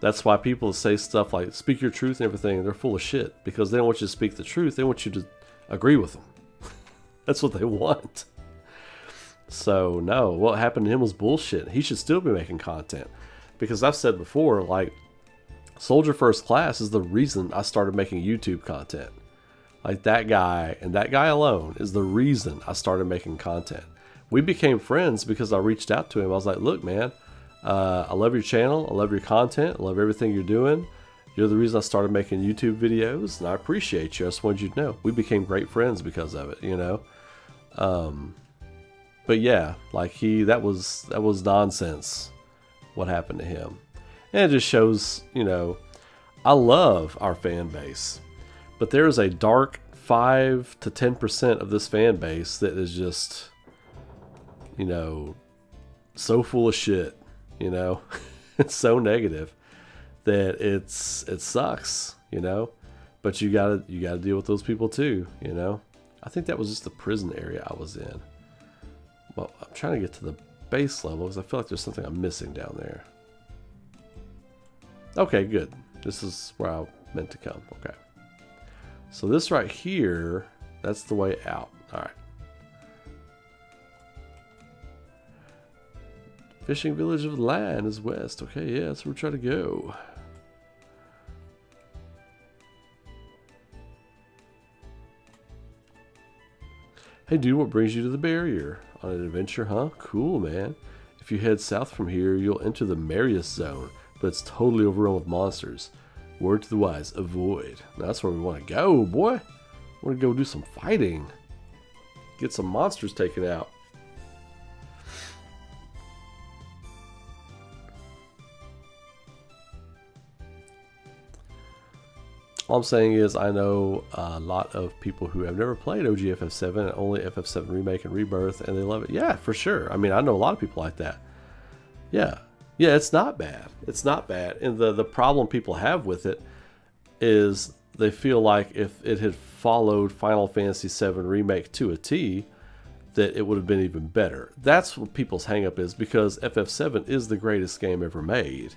That's why people say stuff like, speak your truth and everything. They're full of shit because they don't want you to speak the truth. They want you to agree with them. That's what they want. So, no, what happened to him was bullshit. He should still be making content. Because I've said before, like, Soldier First Class is the reason I started making YouTube content. Like, that guy, and that guy alone, is the reason I started making content. We became friends because I reached out to him. I was like, look, man, I love your channel. I love your content. I love everything you're doing. You're the reason I started making YouTube videos, and I appreciate you. I just wanted you to know. We became great friends because of it, you know? But yeah, like that was nonsense what happened to him. And it just shows, you know, I love our fan base, but there's a dark 5 to 10% of this fan base that is just, you know, so full of shit, you know. It's so negative that it sucks, you know. But you gotta deal with those people too, you know. I think that was just the prison area I was in. Well, I'm trying to get to the base level because I feel like there's something I'm missing down there. Okay, good. This is where I meant to come. Okay. So this right here, that's the way out. All right. Fishing village of the land is west. Okay, yeah, that's where we're trying to go. Hey dude, what brings you to the barrier? On an adventure, huh? Cool, man. If you head south from here, you'll enter the Marius zone, but it's totally overrun with monsters. Word to the wise, avoid. Now that's where we want to go, boy. We want to go do some fighting. Get some monsters taken out. All I'm saying is I know a lot of people who have never played OG FF7 and only FF7 Remake and Rebirth, and they love it. Yeah, for sure. I mean, I know a lot of people like that. Yeah. Yeah, it's not bad. It's not bad. And the problem people have with it is they feel like if it had followed Final Fantasy VII Remake to a T, that it would have been even better. That's what people's hang-up is, because FF7 is the greatest game ever made.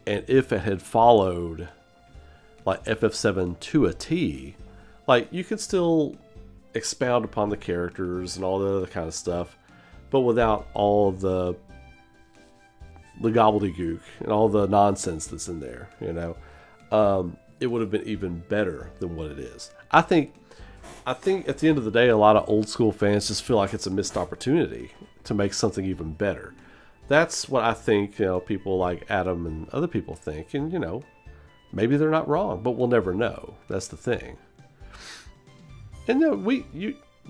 And if it had followed like FF7 to a T, like you could still expound upon the characters and all the other kind of stuff, but without all the gobbledygook and all the nonsense that's in there, you know. It would have been even better than what it is. I think at the end of the day, a lot of old school fans just feel like it's a missed opportunity to make something even better. That's what I think, you know, people like Adam and other people think, and you know, maybe they're not wrong, but we'll never know. That's the thing. And you know,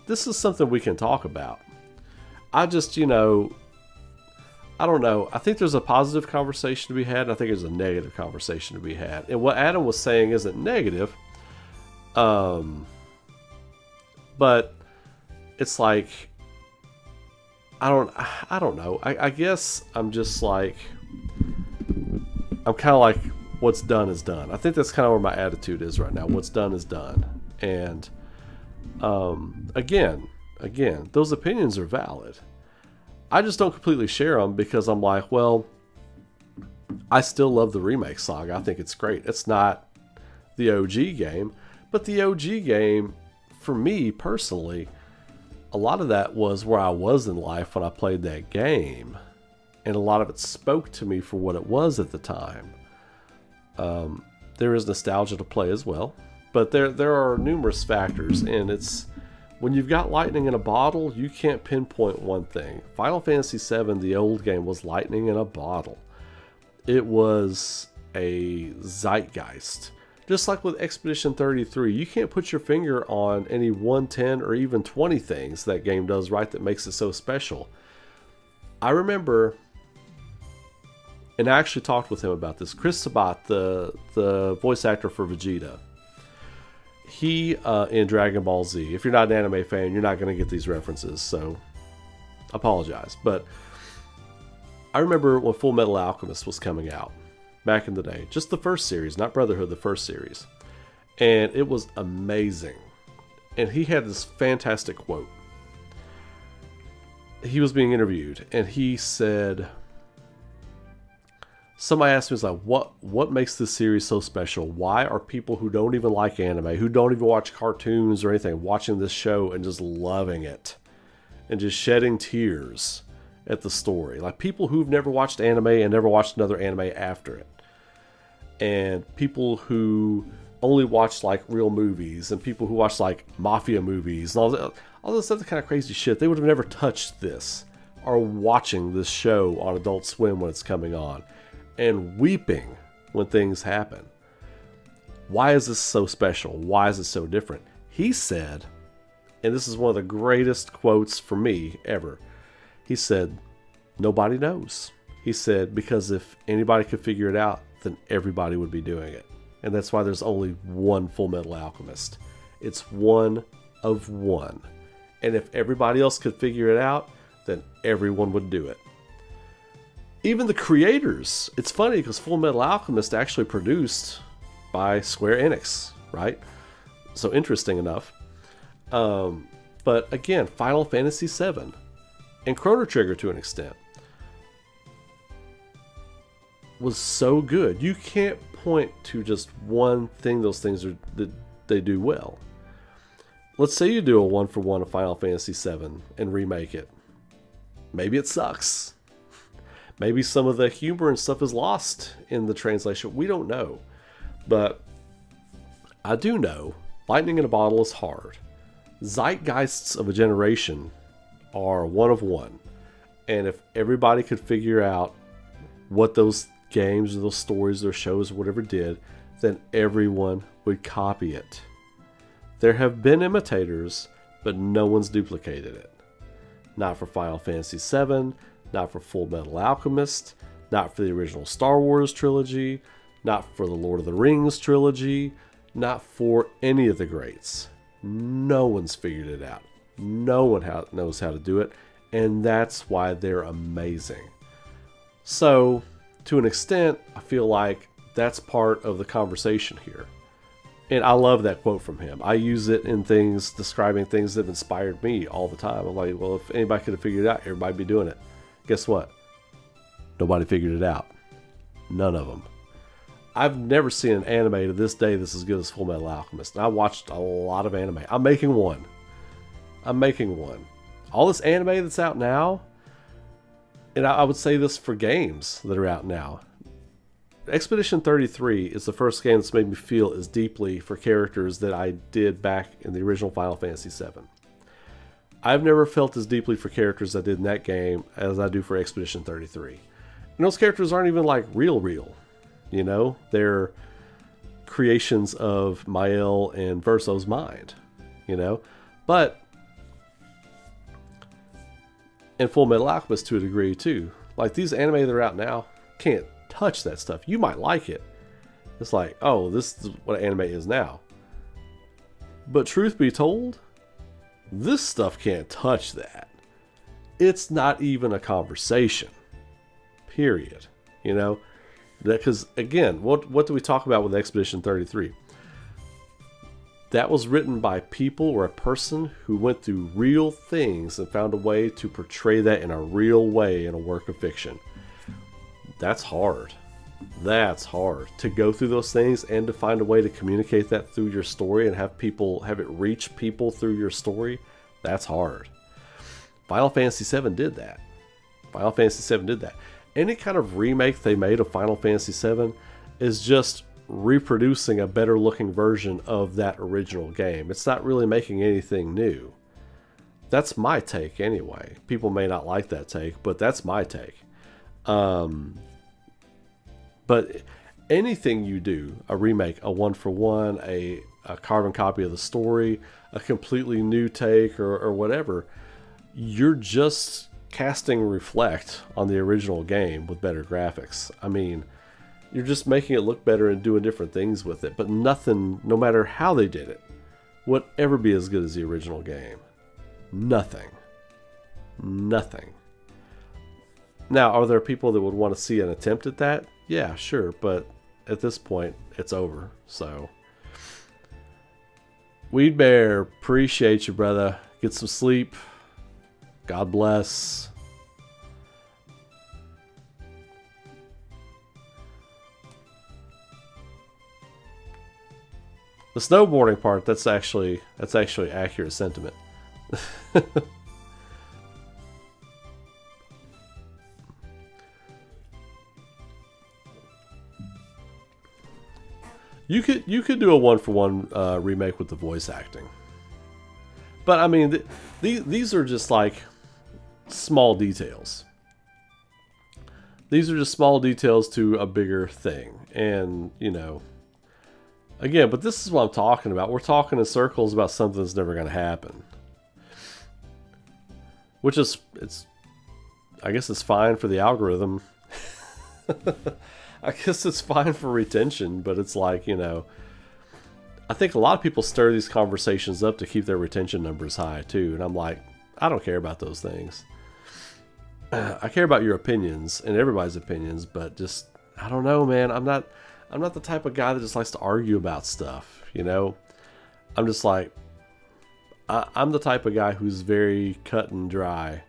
this is something we can talk about. I just, you know, I don't know. I think there's a positive conversation to be had, and I think there's a negative conversation to be had. And what Adam was saying isn't negative, but it's like, I don't know. I guess I'm just like, I'm kind of like, what's done is done. I think that's kind of where my attitude is right now. What's done is done. And again, those opinions are valid. I just don't completely share them because I'm like, well, I still love the remake saga. I think it's great. It's not the OG game, but the OG game, for me personally, a lot of that was where I was in life when I played that game. And a lot of it spoke to me for what it was at the time. There is nostalgia to play as well, but there are numerous factors, and it's When you've got lightning in a bottle, you can't pinpoint one thing. Final Fantasy VII, the old game, was lightning in a bottle. It was a zeitgeist. Just like with Expedition 33, you can't put your finger on any 110 or even 20 things that game does right that makes it so special. I remember, and I actually talked with him about this, Chris Sabat, the voice actor for Vegeta. He, in Dragon Ball Z, if you're not an anime fan, you're not going to get these references, so apologize. But I remember when Full Metal Alchemist was coming out back in the day, just the first series, not Brotherhood, the first series, and it was amazing. And he had this fantastic quote. He was being interviewed, and he said, somebody asked me, was like, what makes this series so special? Why are people who don't even like anime, who don't even watch cartoons or anything, watching this show and just loving it and just shedding tears at the story? Like people who've never watched anime and never watched another anime after it, and people who only watch like real movies, and people who watch like mafia movies and all this other kind of crazy shit. They would have never touched this, are watching this show on Adult Swim when it's coming on and weeping when things happen. Why is this so special? Why is it so different? He said, and this is one of the greatest quotes for me ever. He said, nobody knows. He said, because if anybody could figure it out, then everybody would be doing it. And that's why there's only one Full Metal Alchemist. It's one of one. And if everybody else could figure it out, then everyone would do it. Even the creators. It's funny because Full Metal Alchemist actually produced by Square Enix, right? So interesting enough. But again, Final Fantasy VII and Chrono Trigger to an extent was so good. You can't point to just one thing those things are that they do well. Let's say you do a 1-for-1 of Final Fantasy VII and remake it. Maybe it sucks. Maybe some of the humor and stuff is lost in the translation. We don't know. But I do know lightning in a bottle is hard. Zeitgeists of a generation are one of one. And if everybody could figure out what those games or those stories or shows or whatever did, then everyone would copy it. There have been imitators, but no one's duplicated it. Not for Final Fantasy VII, not for Full Metal Alchemist, not for the original Star Wars trilogy, not for the Lord of the Rings trilogy, not for any of the greats. No one's figured it out. No one knows how to do it, and that's why they're amazing. So, to an extent, I feel like that's part of the conversation here. And I love that quote from him. I use it in things, describing things that have inspired me all the time. I'm like, well, if anybody could have figured it out, everybody would be doing it. Guess what? Nobody figured it out. None of them. I've never seen an anime to this day that's as good as Full Metal Alchemist. And I watched a lot of anime. I'm making one. All this anime that's out now, and I would say this for games that are out now. Expedition 33 is the first game that's made me feel as deeply for characters that I did back in the original Final Fantasy VII. I've never felt as deeply for characters I did in that game as I do for Expedition 33. And those characters aren't even like real. You know? They're creations of Mael and Verso's mind. You know? But in Full Metal Alchemist to a degree too. Like these anime that are out now can't touch that stuff. You might like it. It's like, oh, this is what anime is now. But truth be told, this stuff can't touch that. It's not even a conversation. Period. You know? Because, again, what do we talk about with Expedition 33? That was written by people or a person who went through real things and found a way to portray that in a real way in a work of fiction. That's hard. That's hard. To go through those things and to find a way to communicate that through your story and have it reach people through your story, that's hard. Final Fantasy VII did that. Any kind of remake they made of Final Fantasy VII is just reproducing a better looking version of that original game. It's not really making anything new. That's my take anyway. People may not like that take, but that's my take. But anything you do, a remake, a one-for-one, a carbon copy of the story, a completely new take, or whatever, you're just casting reflect on the original game with better graphics. I mean, you're just making it look better and doing different things with it. But nothing, no matter how they did it, would ever be as good as the original game. Nothing. Nothing. Now, are there people that would want to see an attempt at that? Yeah, sure, but at this point, it's over. So, Weed Bear, appreciate you, brother. Get some sleep. God bless. The snowboarding part, that's actually accurate sentiment. You could do a one-for-one remake with the voice acting, but I mean these are just like small details. These are just small details to a bigger thing, and you know, again, but this is what I'm talking about. We're talking in circles about something that's never going to happen, which is I guess it's fine for the algorithm. I guess it's fine for retention, but it's like, you know, I think a lot of people stir these conversations up to keep their retention numbers high too. And I'm like, I don't care about those things. I care about your opinions and everybody's opinions, but just, I don't know, man. I'm not the type of guy that just likes to argue about stuff, you know? I'm just like, I'm the type of guy who's very cut and dry.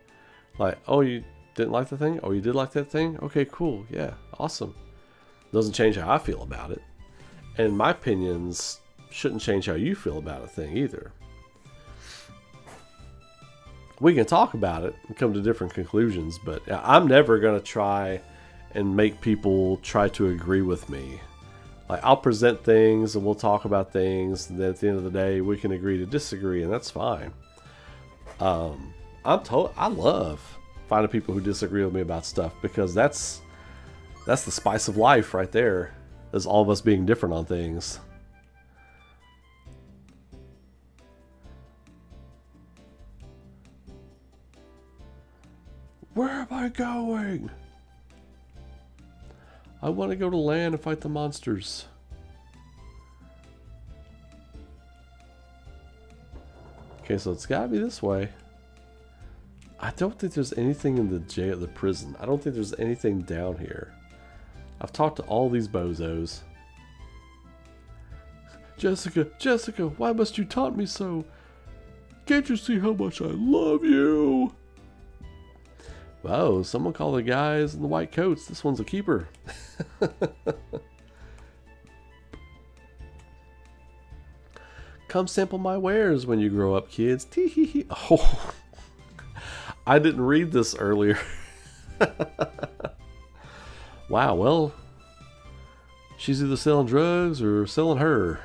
Like, oh, you didn't like the thing? Oh, you did like that thing? Okay, cool. Yeah, awesome. Doesn't change how I feel about it. And my opinions shouldn't change how you feel about a thing either. We can talk about it and come to different conclusions, but I'm never going to try and make people try to agree with me. Like, I'll present things and we'll talk about things, and then at the end of the day, we can agree to disagree, and that's fine. I love finding people who disagree with me about stuff, because that's the spice of life right there, is all of us being different on things. Where am I going? I want to go to land and fight the monsters. Okay, so it's gotta be this way. I don't think there's anything in the prison. I don't think there's anything down here. I've talked to all these bozos. Jessica, why must you taunt me so? Can't you see how much I love you? Whoa, someone call the guys in the white coats. This one's a keeper. Come sample my wares when you grow up, kids. Tee-hee-hee. Oh, I didn't read this earlier. Wow, well, she's either selling drugs or selling her.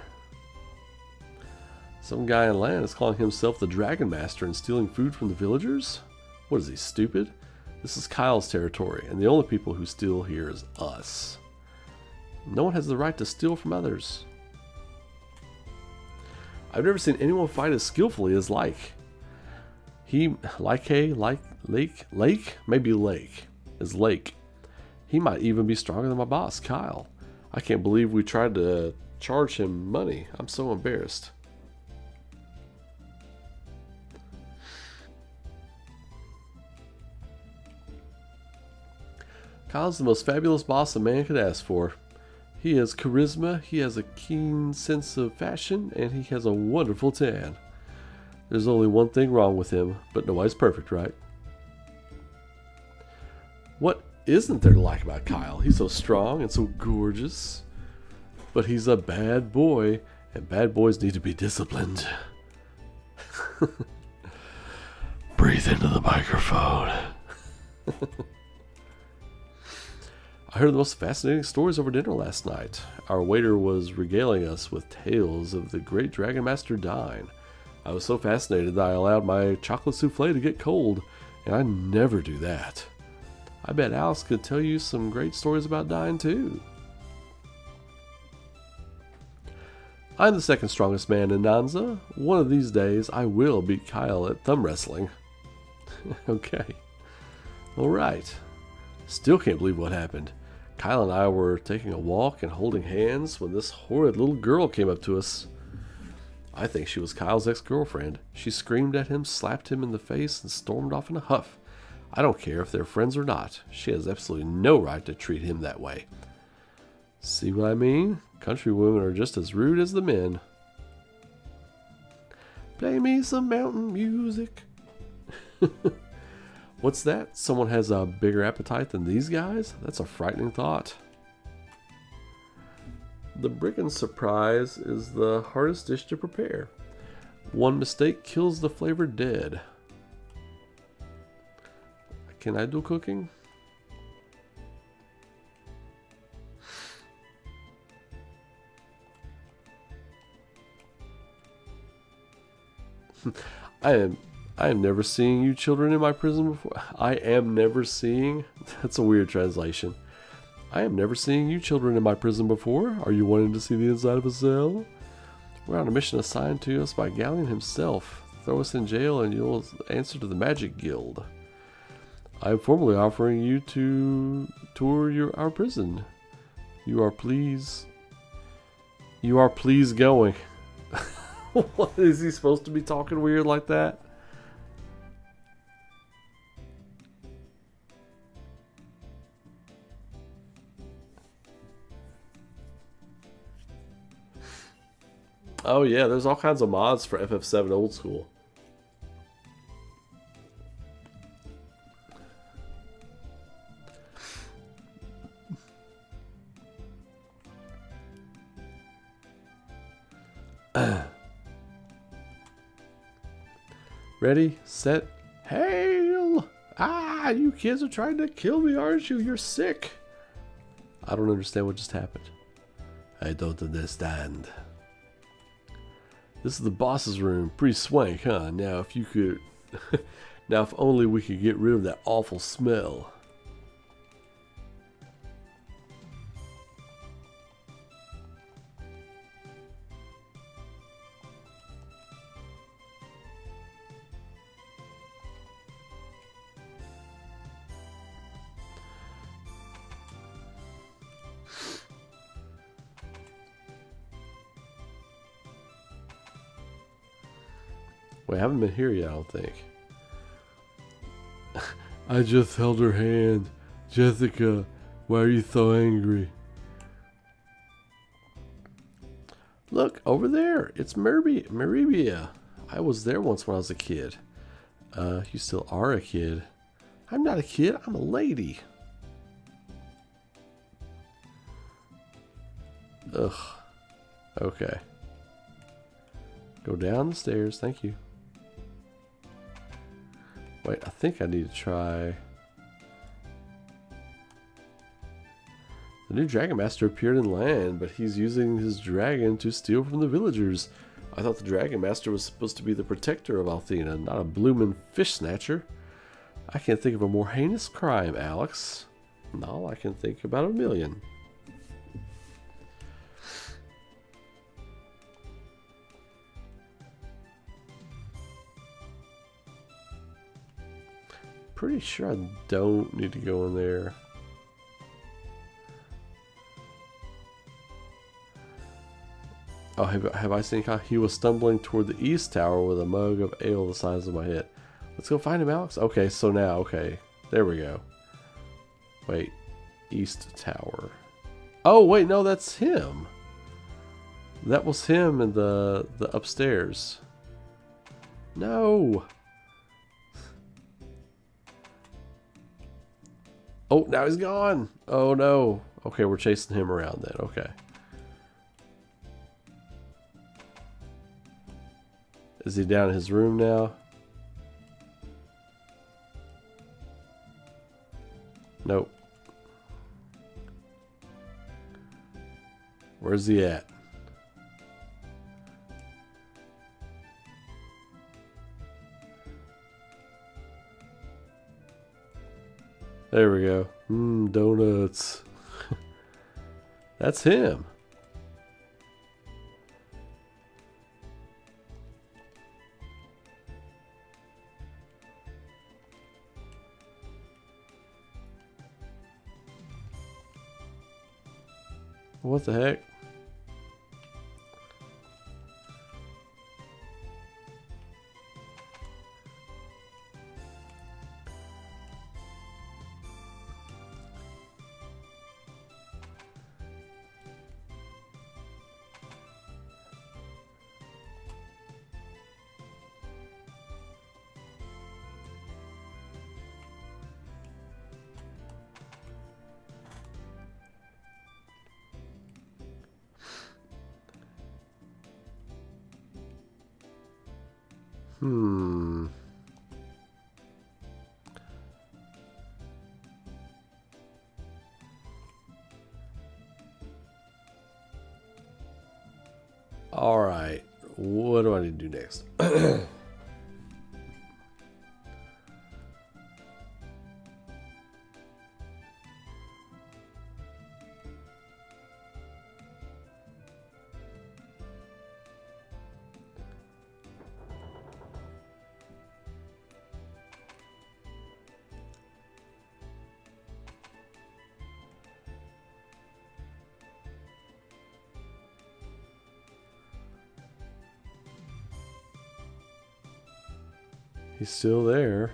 Some guy in land is calling himself the Dragon Master and stealing food from the villagers? What is he, stupid? This is Kyle's territory, and the only people who steal here is us. No one has the right to steal from others. I've never seen anyone fight as skillfully as Lake. Lake. He might even be stronger than my boss, Kyle. I can't believe we tried to charge him money. I'm so embarrassed. Kyle's the most fabulous boss a man could ask for. He has charisma, he has a keen sense of fashion, and he has a wonderful tan. There's only one thing wrong with him, but nobody's perfect, right? What isn't there to like about Kyle? He's so strong and so gorgeous. But he's a bad boy, and bad boys need to be disciplined. Breathe into the microphone. I heard the most fascinating stories over dinner last night. Our waiter was regaling us with tales of the great Dragon Master Dine. I was so fascinated that I allowed my chocolate souffle to get cold, and I never do that. I bet Alex could tell you some great stories about dying too. I'm the second strongest man in Nanza. One of these days, I will beat Kyle at thumb wrestling. Okay. Alright. Still can't believe what happened. Kyle and I were taking a walk and holding hands when this horrid little girl came up to us. I think she was Kyle's ex-girlfriend. She screamed at him, slapped him in the face, and stormed off in a huff. I don't care if they're friends or not. She has absolutely no right to treat him that way. See what I mean? Country women are just as rude as the men. Play me some mountain music. What's that? Someone has a bigger appetite than these guys? That's a frightening thought. The brigand's surprise is the hardest dish to prepare. One mistake kills the flavor dead. Can I do cooking? I am never seeing you children in my prison before. I am never seeing. That's a weird translation. I am never seeing you children in my prison before. Are you wanting to see the inside of a cell? We're on a mission assigned to us by Galleon himself. Throw us in jail and you'll answer to the Magic Guild. I am formally offering you to tour our prison. You are please going. What, is he supposed to be talking weird like that? Oh yeah, there's all kinds of mods for FF7 Old School. Ready, set, hail! Ah, you kids are trying to kill me, aren't you? You're sick. I don't understand what just happened. I don't understand. This is the boss's room. Pretty swank, huh? Now if you could... now if only we could get rid of that awful smell. Wait, I haven't been here yet, I don't think. I just held her hand. Jessica, why are you so angry? Look, over there. It's Maribia. I was there once when I was a kid. You still are a kid. I'm not a kid, I'm a lady. Ugh. Okay. Go down the stairs, thank you. Wait, I think I need to try... The new Dragon Master appeared in land, but he's using his dragon to steal from the villagers. I thought the Dragon Master was supposed to be the protector of Althena, not a bloomin' fish snatcher. I can't think of a more heinous crime, Alex. No, I can think about a million. Pretty sure I don't need to go in there. Oh, have I seen how he was stumbling toward the east tower with a mug of ale the size of my head? Let's go find him, Alex. Okay, so now, okay. There we go. Wait. East tower. Oh, wait, no, that's him. That was him in the upstairs. No. Oh, now he's gone. Oh, no. Okay, we're chasing him around then. Okay. Is he down in his room now? Nope. Where's he at? There we go. Donuts. That's him. What the heck? All right. What do I need to do next? He's still there.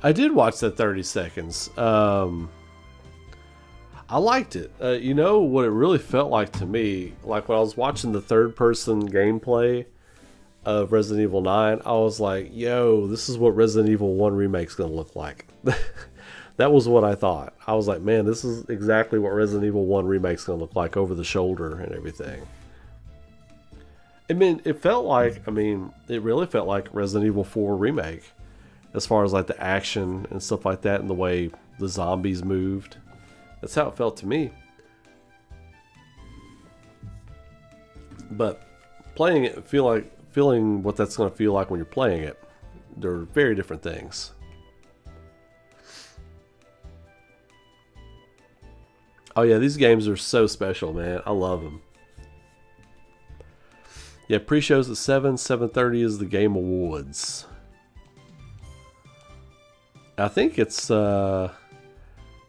I did watch that 30 seconds. I liked it. You know what it really felt like to me? Like when I was watching the third person gameplay of Resident Evil 9, I was like, yo, this is what Resident Evil 1 Remake's going to look like. That was what I thought. I was like, man, this is exactly what Resident Evil 1 Remake's going to look like over the shoulder and everything. I mean, it really felt like Resident Evil 4 Remake as far as like the action and stuff like that and the way the zombies moved. That's how it felt to me. But playing it, feeling what that's going to feel like when you're playing it, they're very different things. Oh yeah, these games are so special, man. I love them. Yeah, pre-show's at 7, 7:30 is the Game Awards. I think it's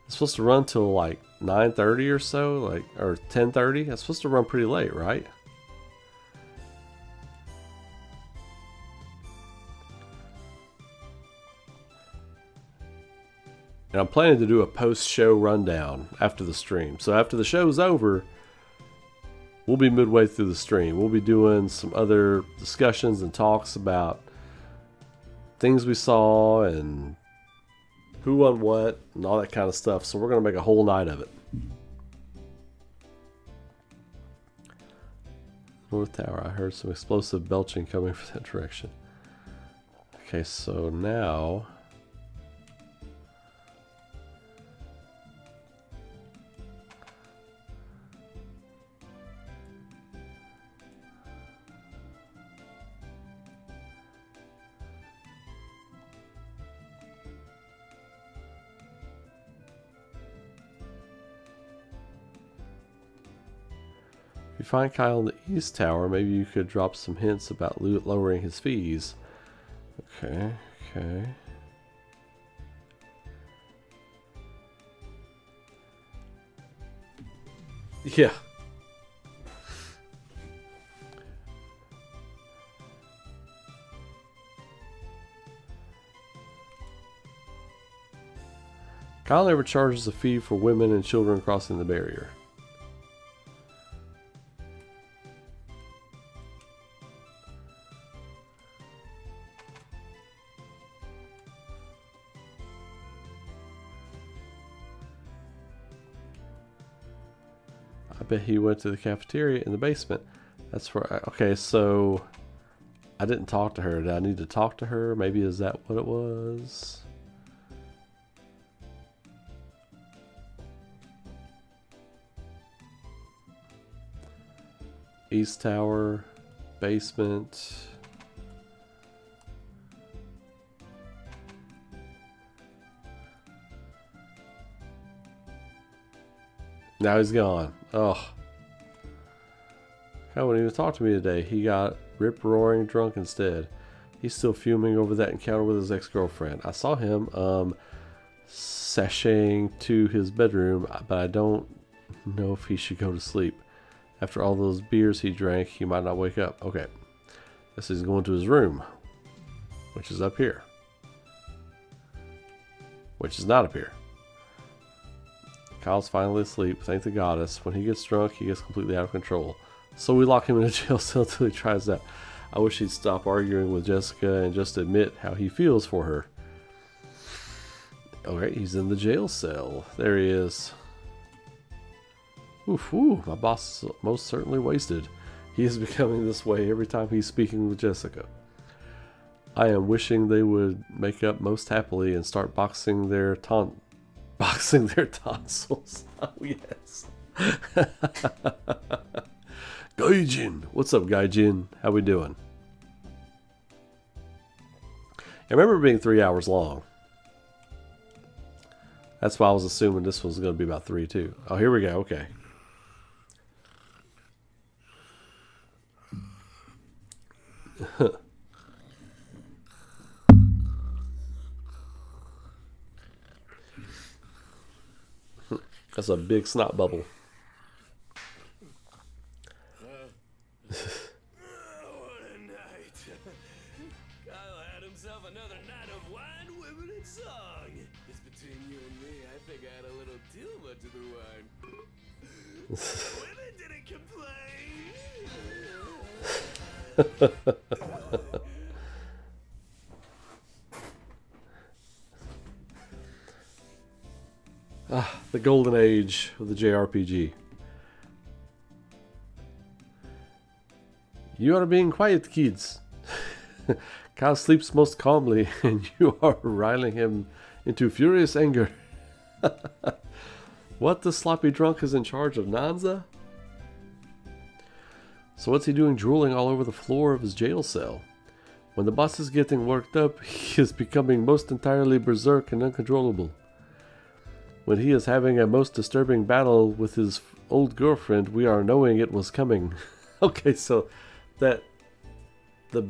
supposed to run till like 9:30 or so, or 10:30. It's supposed to run pretty late, right? And I'm planning to do a post-show rundown after the stream. So after the show's over, we'll be midway through the stream. We'll be doing some other discussions and talks about things we saw and who won what and all that kind of stuff. So we're going to make a whole night of it. North Tower. I heard some explosive belching coming from that direction. Okay, so now... if you find Kyle in the East Tower, maybe you could drop some hints about lowering his fees. Okay, okay. Yeah. Kyle never charges a fee for women and children crossing the barrier. I bet he went to the cafeteria in the basement. That's where okay, so I didn't talk to her. Did I need to talk to her? Maybe is that what it was? East Tower, basement. Now he's gone. Oh. God wouldn't even talk to me today. He got rip-roaring drunk instead. He's still fuming over that encounter with his ex-girlfriend. I saw him sashaying to his bedroom, but I don't know if he should go to sleep. After all those beers he drank, he might not wake up. Okay. Guess he's going to his room, which is up here. Which is not up here. Kyle's finally asleep. Thank the goddess. When he gets drunk, he gets completely out of control. So we lock him in a jail cell until he tries that. I wish he'd stop arguing with Jessica and just admit how he feels for her. Alright, he's in the jail cell. There he is. Oof, ooh, my boss is most certainly wasted. He is becoming this way every time he's speaking with Jessica. I am wishing they would make up most happily and start boxing their tonsils. Oh, yes. Gaijin. What's up, Gaijin? How we doing? I remember it being 3 hours long. That's why I was assuming this was going to be about 3 too. Oh, here we go. Okay. That's a big snot bubble. What a night. Kyle had himself another night of wine, women, and song. It's between you and me. I think I had a little too much of the wine. Women didn't complain. The golden age of the JRPG. You are being quiet, kids. Kyle sleeps most calmly, and you are riling him into furious anger. What, the sloppy drunk is in charge of Nanza? So what's he doing drooling all over the floor of his jail cell? When the boss is getting worked up, he is becoming most entirely berserk and uncontrollable. When he is having a most disturbing battle with his old girlfriend, we are knowing it was coming. Okay, so that the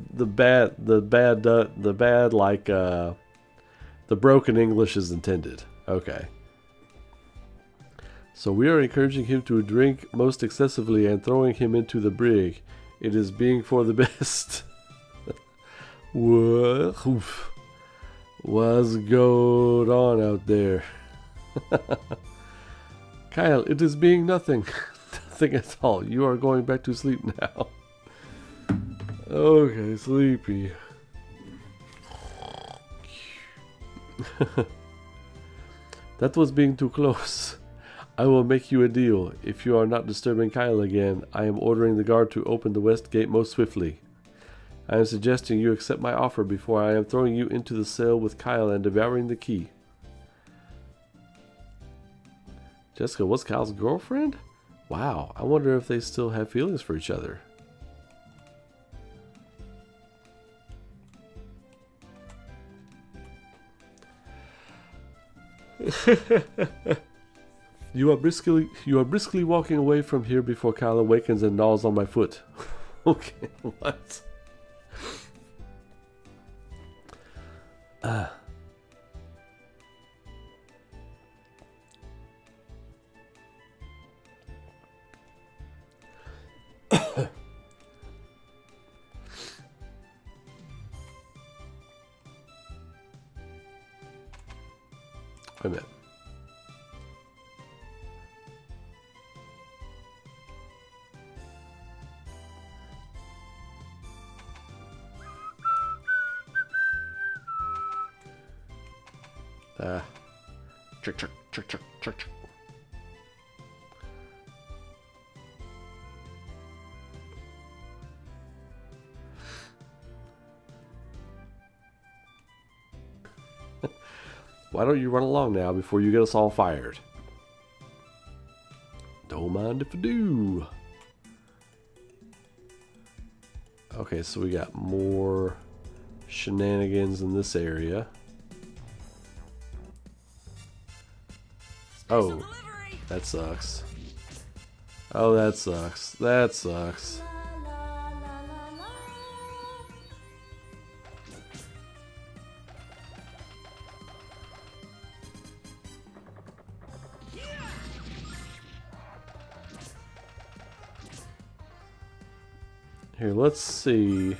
broken English is intended. Okay. So we are encouraging him to drink most excessively and throwing him into the brig. It is being for the best. What? Oof. What's going on out there? Kyle, it is being nothing. Nothing at all. You are going back to sleep now. Okay, sleepy. That was being too close. I will make you a deal. If you are not disturbing Kyle again, I am ordering the guard to open the west gate most swiftly. I am suggesting you accept my offer before I am throwing you into the cell with Kyle and devouring the key. Jessica was Kyle's girlfriend? Wow, I wonder if they still have feelings for each other. You are briskly walking away from here before Kyle awakens and gnaws on my foot. Okay, what? Wait a minute. Check. Why don't you run along now before you get us all fired? Don't mind if I do. Okay, so we got more shenanigans in this area. Oh, that sucks. Oh, that sucks. That sucks. Here, let's see.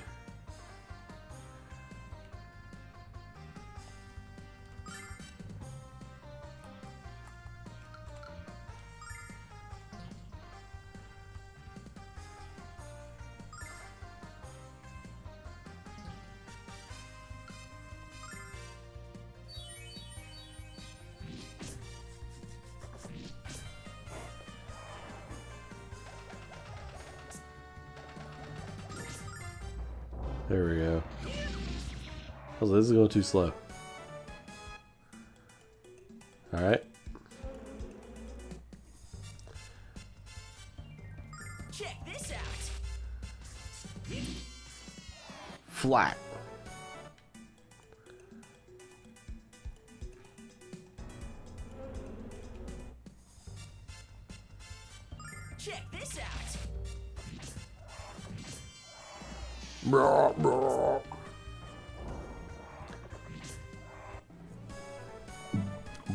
There we go. I was like, this is going too slow. Alright. Check this out. Flat. Check this out. Blah, blah.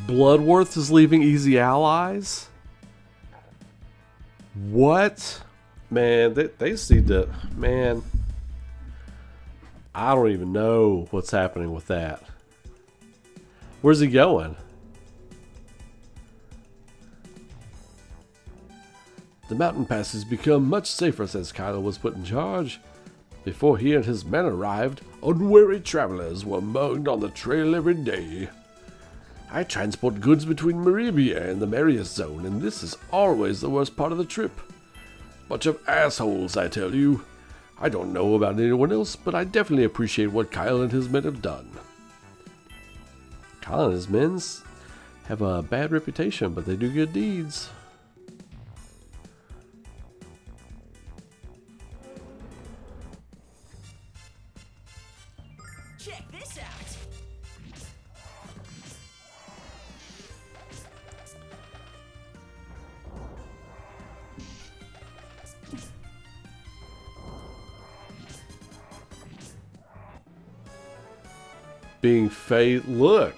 Bloodworth is leaving Easy Allies? What? Man, they just need to... Man, I don't even know what's happening with that. Where's he going? The mountain passes become much safer since Kylo was put in charge. Before he and his men arrived, unwary travelers were mugged on the trail every day. I transport goods between Maribia and the Marius Zone, and this is always the worst part of the trip. Bunch of assholes, I tell you. I don't know about anyone else, but I definitely appreciate what Kyle and his men have done. Kyle and his men have a bad reputation, but they do good deeds. Check this out. Being look,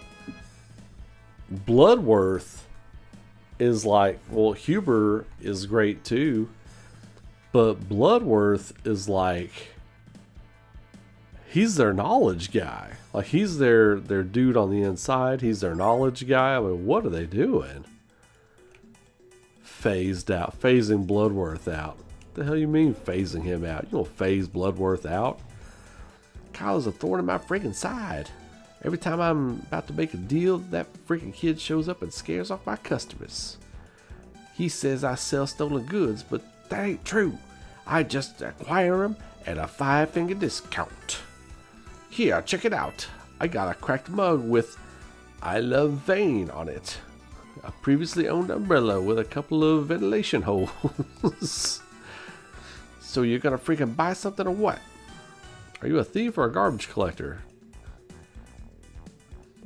Bloodworth is like, well, Huber is great too, but Bloodworth is like, he's their knowledge guy. Like, he's their dude on the inside. He's their knowledge guy. I mean, what are they doing? Phasing Bloodworth out. What the hell you mean phasing him out? You don't phase Bloodworth out. Kyle's a thorn in my freaking side. Every time I'm about to make a deal, that freaking kid shows up and scares off my customers. He says I sell stolen goods, but that ain't true. I just acquire them at a 5-finger discount. Here, check it out. I got a cracked mug with I Love Vane on it. A previously owned umbrella with a couple of ventilation holes. So you're gonna freaking buy something or what? Are you a thief or a garbage collector?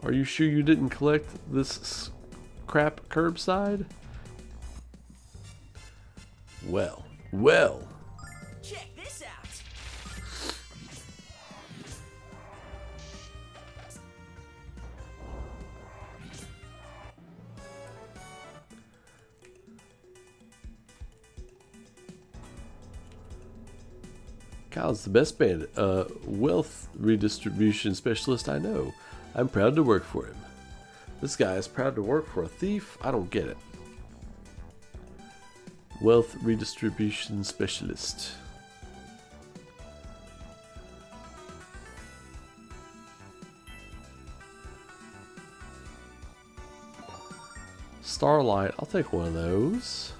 Are you sure you didn't collect this crap curbside? Well. Check this out. Kyle's the best bandit, wealth redistribution specialist I know. I'm proud to work for him. This guy is proud to work for a thief? I don't get it. Wealth redistribution specialist. Starlight, I'll take one of those.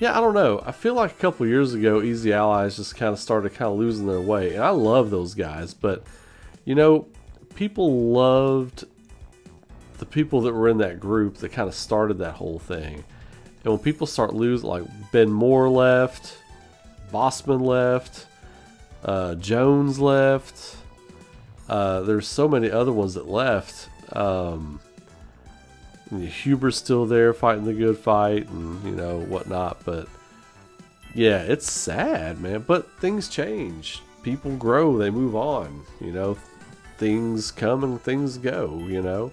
Yeah, I don't know. I feel like a couple years ago, Easy Allies just kind of started losing their way. And I love those guys, but, you know, people loved the people that were in that group that kind of started that whole thing. And when people start losing, like Ben Moore left, Bossman left, Jones left, there's so many other ones that left. Huber's still there fighting the good fight and, you know, whatnot. But yeah, it's sad, man. But things change. People grow. They move on. You know, things come and things go, you know.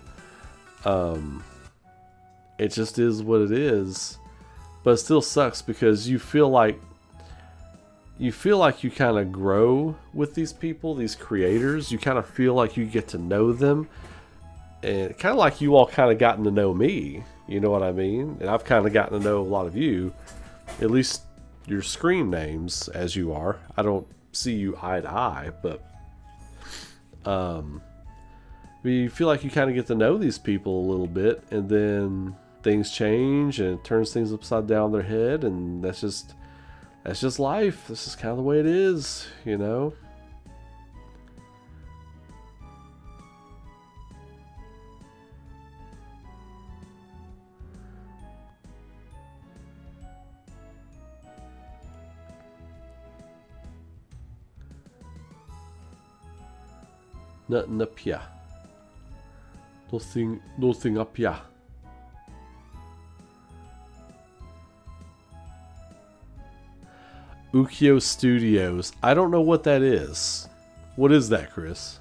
It just is what it is. But it still sucks because you feel like you kind of grow with these people, these creators. You kind of feel like you get to know them. And kind of like you all kind of gotten to know me, you know what I mean? And I've kind of gotten to know a lot of you, at least your screen names as you are. I don't see you eye to eye, but you feel like you kind of get to know these people a little bit, and then things change and it turns things upside down their head, and that's just life. This is kind of the way it is, you know? Nothing up here. Nothing up here. Ukyo Studios. I don't know what that is. What is that, Chris?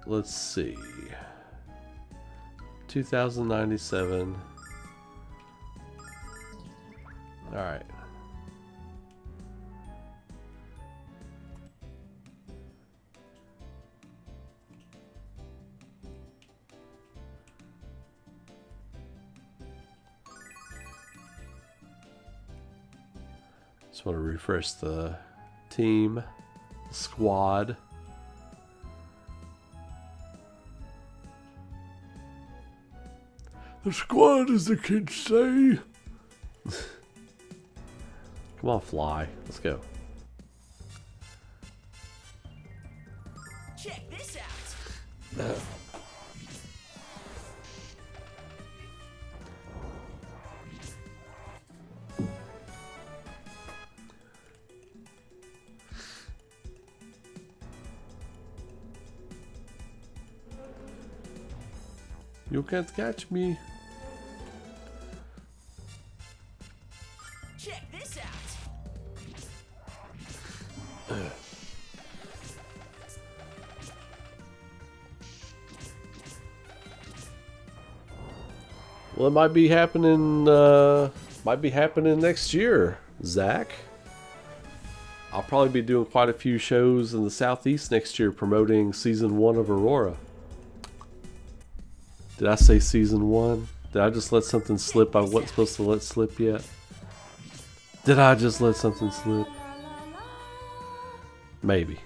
Let's see. 2097. All right. Just want to refresh the team, squad. The squad, as the kids say. Come on, fly. Let's go. Check this out. You can't catch me. Check this out. Well, it might be happening. Next year, Zach. I'll probably be doing quite a few shows in the Southeast next year, promoting season 1 of Aurora. Did I say season 1? Did I just let something slip I wasn't supposed to let slip yet? Did I just let something slip? Maybe.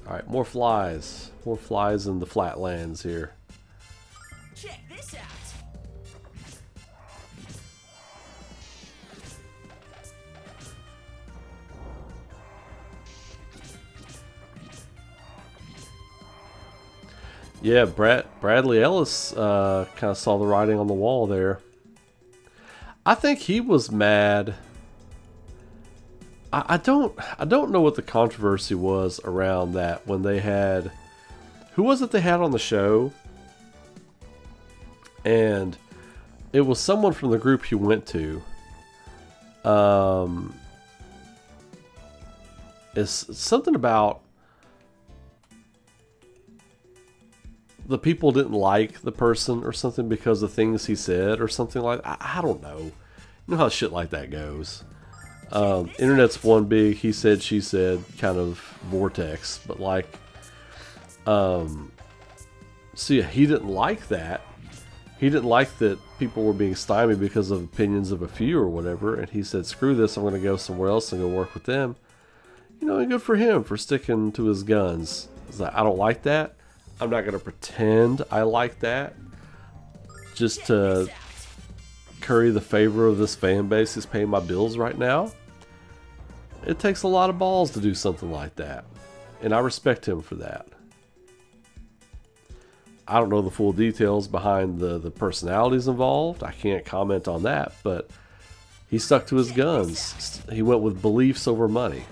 Alright, more flies. More flies in the flatlands here. Check this out. Yeah, Bradley Ellis kind of saw the writing on the wall there. I think he was mad. I don't know what the controversy was around that when they had, who was it they had on the show? And it was someone from the group he went to. It's something about the people didn't like the person or something because of things he said or something like that. I don't know. You know how shit like that goes. Internet's one big he said, she said kind of vortex. But like, so yeah, he didn't like that. He he didn't like that people were being stymied because of opinions of a few or whatever, and he said, screw this, I'm going to go somewhere else and go work with them. You know, and good for him for sticking to his guns. It's like, I don't like that. I'm not going to pretend I like that just to curry the favor of this fan base who's paying my bills right now. It takes a lot of balls to do something like that, and I respect him for that. I don't know the full details behind the personalities involved. I can't comment on that, but he stuck to his guns. He went with beliefs over money.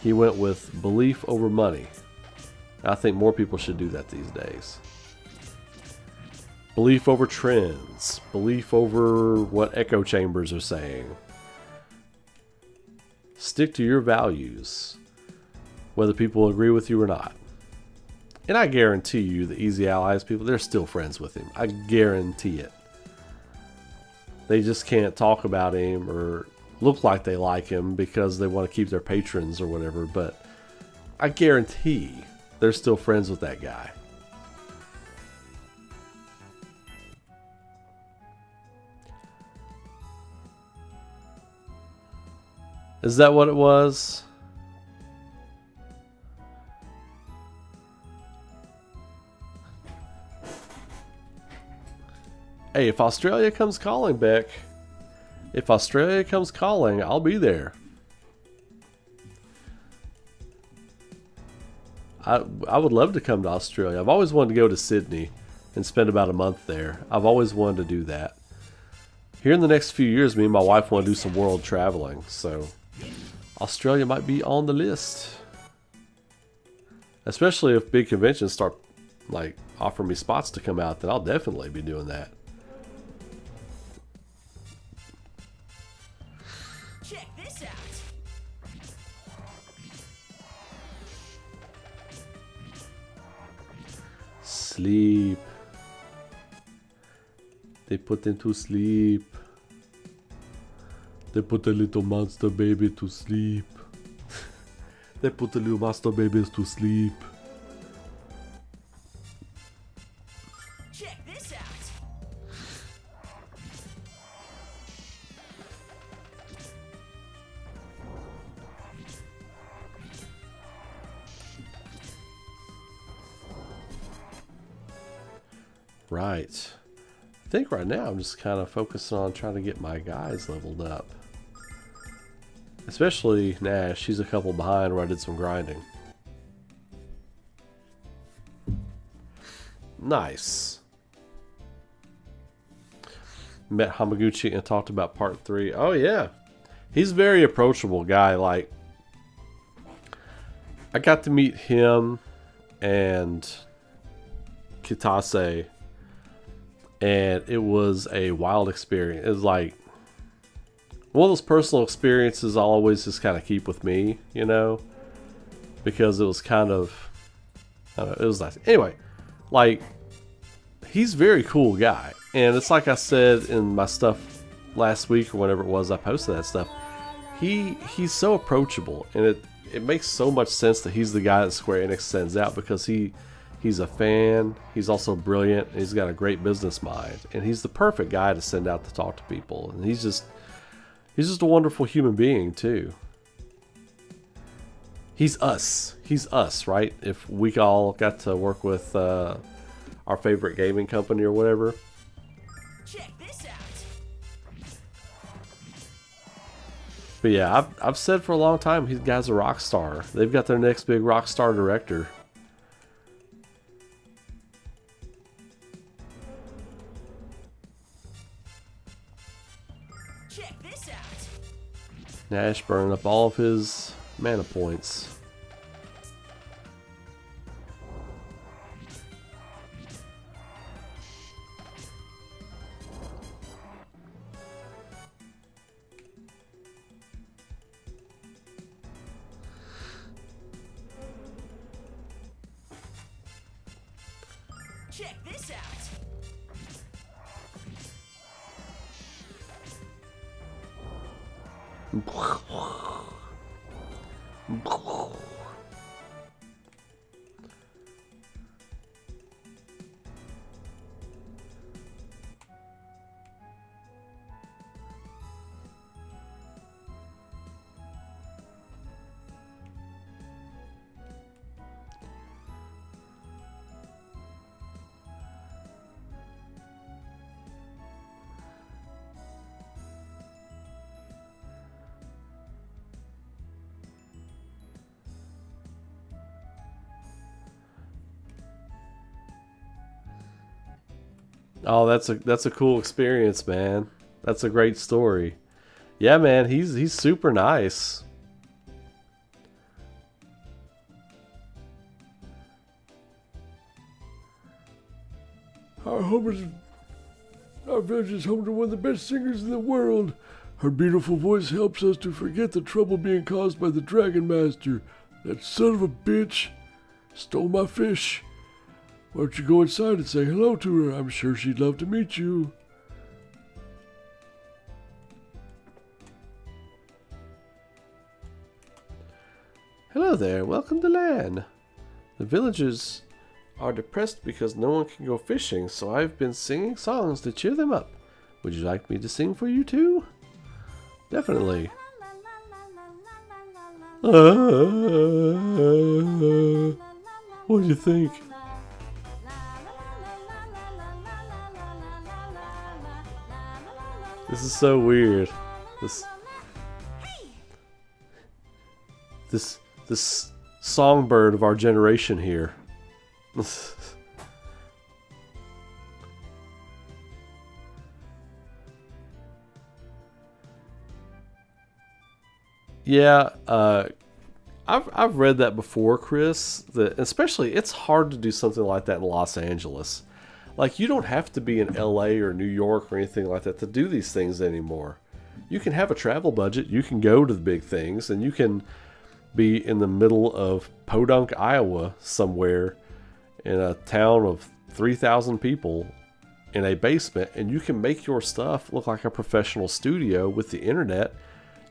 He went with belief over money. I think more people should do that these days. Belief over trends. Belief over what echo chambers are saying. Stick to your values, whether people agree with you or not. And I guarantee you the Easy Allies people, they're still friends with him. I guarantee it. They just can't talk about him or look like they like him because they want to keep their patrons or whatever. But I guarantee they're still friends with that guy. Is that what it was? Hey, if Australia comes calling, Beck, if Australia comes calling, I'll be there. I would love to come to Australia. I've always wanted to go to Sydney and spend about a month there. I've always wanted to do that. Here in the next few years, me and my wife want to do some world traveling, so Australia might be on the list. Especially if big conventions start like offering me spots to come out, then I'll definitely be doing that. Check this out. Sleep. They put him to sleep. They put the little monster baby to sleep. They put the little monster babies to sleep. Check this out. Right. I think right now I'm just kind of focusing on trying to get my guys leveled up. Especially Nash, she's a couple behind where I did some grinding. Nice. Met Hamaguchi and talked about part 3. Oh yeah. He's a very approachable guy. Like, I got to meet him and Kitase, and it was a wild experience. It was like one of those personal experiences I'll always just kind of keep with me, you know, because it was kind of, I don't know, it was nice. Anyway, like, he's a very cool guy, and it's like I said in my stuff last week or whenever it was I posted that stuff. He's so approachable, and it makes so much sense that he's the guy that Square Enix sends out, because he's a fan, he's also brilliant, and he's got a great business mind, and he's the perfect guy to send out to talk to people, and he's just a wonderful human being too. He's us, right? If we all got to work with our favorite gaming company or whatever. Check this out. But yeah, I've said for a long time, these guys are rock star. They've got their next big rock star director. Check this out. Nash burning up all of his mana points. Check this out. Oh, that's a cool experience, man. That's a great story. Yeah, man, he's super nice. Our village is home to one of the best singers in the world. Her beautiful voice helps us to forget the trouble being caused by the Dragon Master. That son of a bitch stole my fish. Why don't you go inside and say hello to her? I'm sure she'd love to meet you. Hello there, welcome to land. The villagers are depressed because no one can go fishing, so I've been singing songs to cheer them up. Would you like me to sing for you too? Definitely. What do you think? This is so weird. This songbird of our generation here. Yeah, I've read that before, Chris. That especially it's hard to do something like that in Los Angeles. Like you don't have to be in LA or New York or anything like that to do these things anymore. You can have a travel budget, you can go to the big things, and you can be in the middle of Podunk, Iowa somewhere in a town of 3,000 people in a basement, and you can make your stuff look like a professional studio with the internet.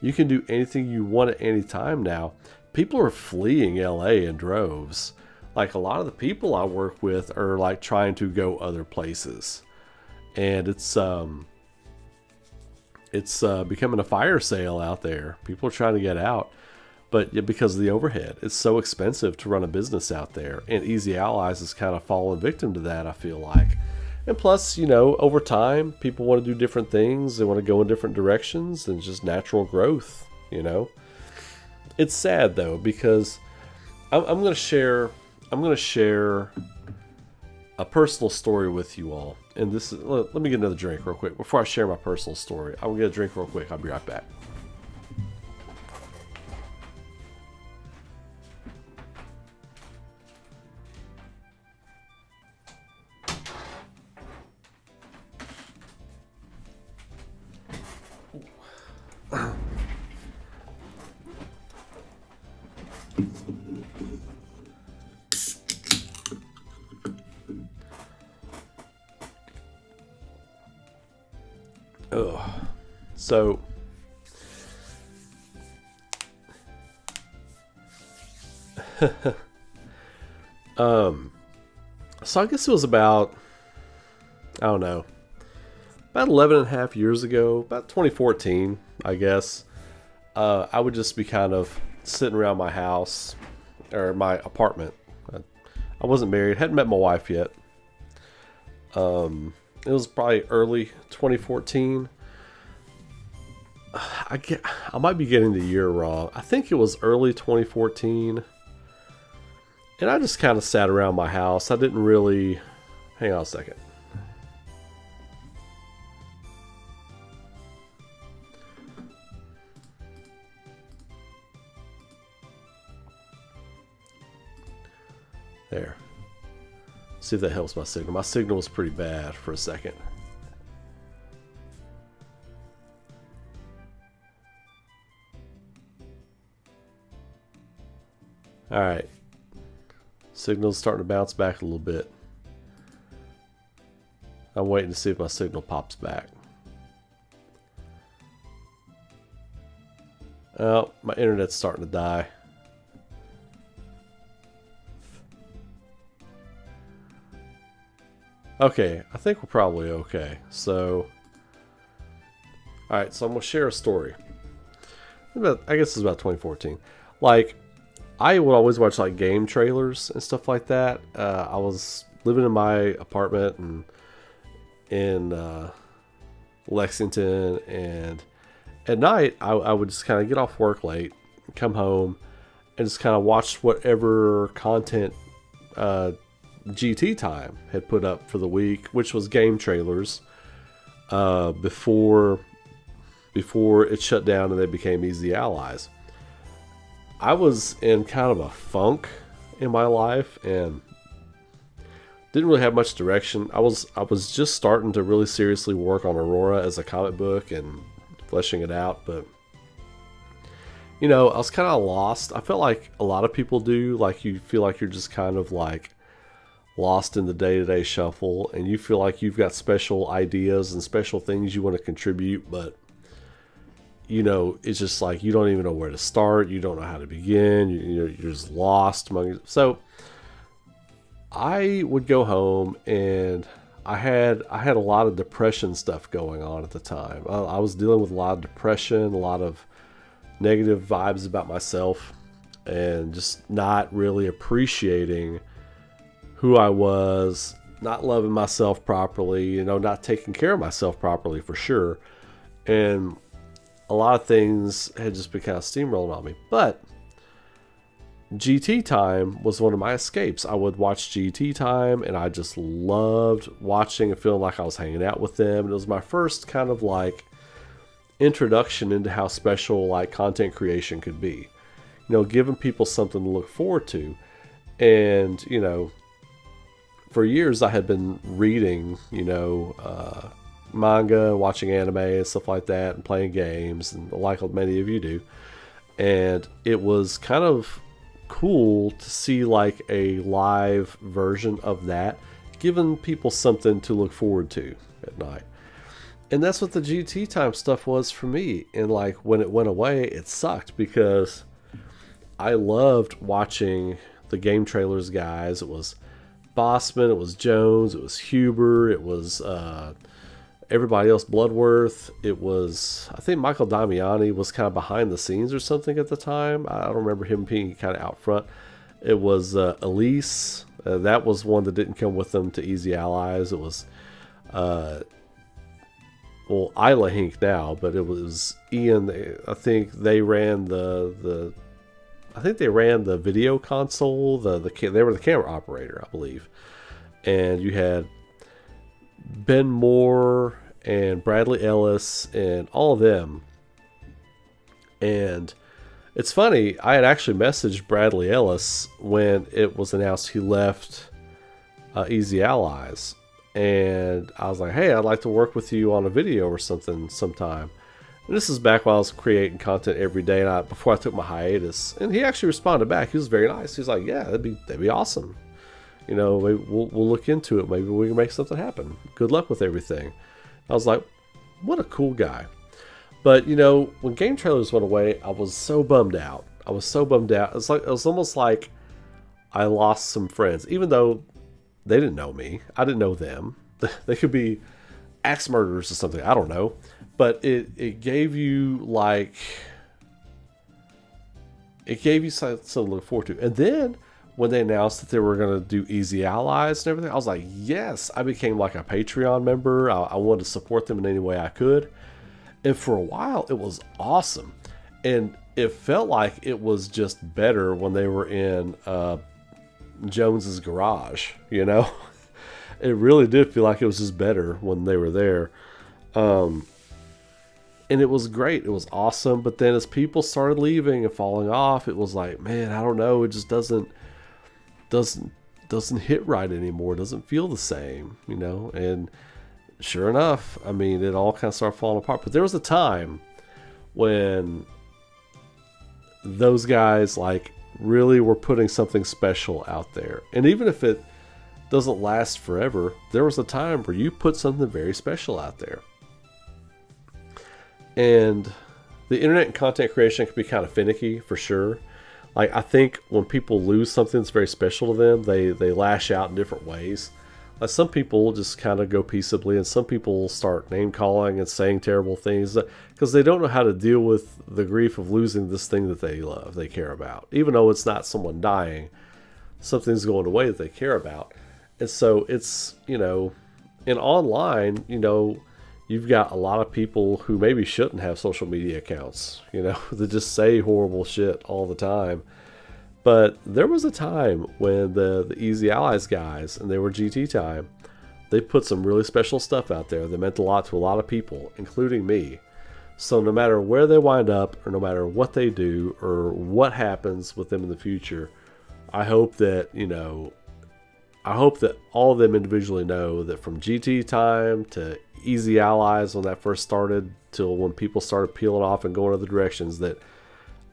You can do anything you want at any time now. People are fleeing LA in droves. Like a lot of the people I work with are like trying to go other places. And it's becoming a fire sale out there. People are trying to get out. But because of the overhead, it's so expensive to run a business out there. And Easy Allies has kind of fallen victim to that, I feel like. And plus, you know, over time, people want to do different things. They want to go in different directions and just natural growth, you know. It's sad, though, because I'm going to share a personal story with you all. And this is, let me get another drink real quick. Before I share my personal story, I will get a drink real quick. I'll be right back. So so I guess it was about, I don't know, about 11 and a half years ago, about 2014, I guess. I would just be kind of sitting around my house or my apartment. I wasn't married, hadn't met my wife yet. It was probably early 2014. I might be getting the year wrong. I think it was early 2014. And I just kind of sat around my house. I didn't really... Hang on a second. There. See if that helps my signal. My signal was pretty bad for a second. Alright. Signal's starting to bounce back a little bit. I'm waiting to see if my signal pops back. Oh, my internet's starting to die. Okay, I think we're probably okay. So, alright, so I'm going to share a story. I guess it's about 2014. Like, I would always watch like game trailers and stuff like that. I was living in my apartment and in Lexington, and at night I would just kind of get off work late, come home, and just kind of watch whatever content GT Time had put up for the week, which was game trailers before it shut down and they became Easy Allies. I was in kind of a funk in my life and didn't really have much direction. I was just starting to really seriously work on Aurora as a comic book and fleshing it out, but I was kind of lost. I felt like a lot of people do. Like, you feel like you're just kind of like lost in the day-to-day shuffle, and you feel like you've got special ideas and special things you want to contribute, but it's just like you don't even know where to start. You don't know how to begin. You're just lost among. So I would go home, and I had a lot of depression stuff going on at the time. I was dealing with a lot of depression, a lot of negative vibes about myself, and just not really appreciating who I was, not loving myself properly, not taking care of myself properly for sure. And a lot of things had just been kind of steamrolling on me. But GT Time was one of my escapes. I would watch GT Time, and I just loved watching and feeling like I was hanging out with them. And it was my first kind of like introduction into how special like content creation could be. Giving people something to look forward to. And, for years I had been reading, manga, watching anime and stuff like that, and playing games, and like many of you do. And it was kind of cool to see like a live version of that, giving people something to look forward to at night. And that's what the GT Time stuff was for me. And like when it went away, it sucked, because I loved watching the game trailers guys. It was Bossman, it was Jones, it was Huber, it was everybody else, Bloodworth. It was, I think Michael Damiani was kind of behind the scenes or something at the time. I don't remember him being kind of out front. It was Elise. That was one that didn't come with them to Easy Allies. It was Isla Hink now, but it was Ian. I think they ran the video console. They were the camera operator, I believe. And you had Ben Moore and Bradley Ellis and all of them. And it's funny, I had actually messaged Bradley Ellis when it was announced he left Easy Allies. And I was like, hey, I'd like to work with you on a video or something sometime. And this is back when I was creating content every day, and before I took my hiatus. And he actually responded back. He was very nice. He's like, yeah, that'd be awesome. Maybe we'll look into it. Maybe we can make something happen. Good luck with everything. I was like, what a cool guy. But, when game trailers went away, I was so bummed out. It was almost like I lost some friends, even though they didn't know me. I didn't know them. They could be axe murderers or something. I don't know. But it gave you something to look forward to. And then when they announced that they were going to do Easy Allies and everything, I was like, yes. I became like a Patreon member. I wanted to support them in any way I could. And for a while, it was awesome. And it felt like it was just better when they were in Jones's garage, It really did feel like it was just better when they were there. And it was great. It was awesome. But then as people started leaving and falling off, it was like, man, I don't know. It just doesn't hit right anymore. It doesn't feel the same, And sure enough, it all kind of started falling apart. But there was a time when those guys really were putting something special out there. And even if it doesn't last forever, there was a time where you put something very special out there. And the internet and content creation can be kind of finicky, for sure. I think when people lose something that's very special to them, they lash out in different ways. Some people just kind of go peaceably, and some people start name calling and saying terrible things because they don't know how to deal with the grief of losing this thing that they love, they care about. Even though it's not someone dying, something's going away that they care about. And so it's, in online, you've got a lot of people who maybe shouldn't have social media accounts, that just say horrible shit all the time. But there was a time when the Easy Allies guys, and they were GT Time, they put some really special stuff out there that meant a lot to a lot of people, including me. So no matter where they wind up, or no matter what they do, or what happens with them in the future, I hope that, I hope that all of them individually know that from GT Time to Easy Allies when that first started, till when people started peeling off and going other directions, that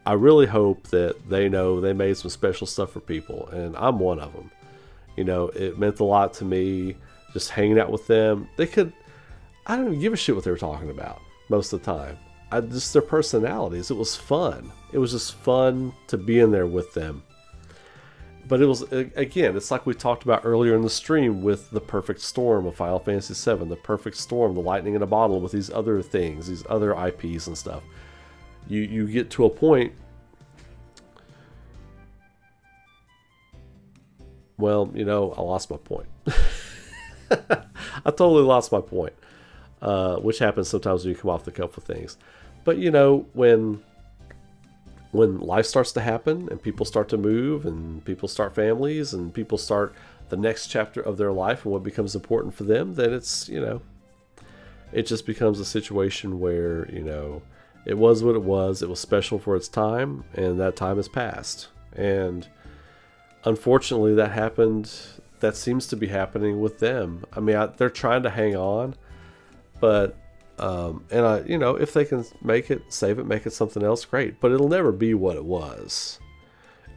I really hope that they know they made some special stuff for people, and I'm one of them. It meant a lot to me just hanging out with them. I don't even give a shit what they were talking about most of the time. Just their personalities. It was fun. It was just fun to be in there with them. But it was, again, it's like we talked about earlier in the stream with the perfect storm of Final Fantasy VII, the perfect storm, the lightning in a bottle with these other things, these other IPs and stuff. You get to a point. Well, I lost my point. I totally lost my point, which happens sometimes when you come off the cuff with things. But when life starts to happen and people start to move and people start families and people start the next chapter of their life and what becomes important for them, then it's it just becomes a situation where it was what it was. It was special for its time, and that time has passed. And unfortunately, that happened. That seems to be happening with them. I mean, they're trying to hang on, but if they can make it, save it, make it something else, great. But it'll never be what it was.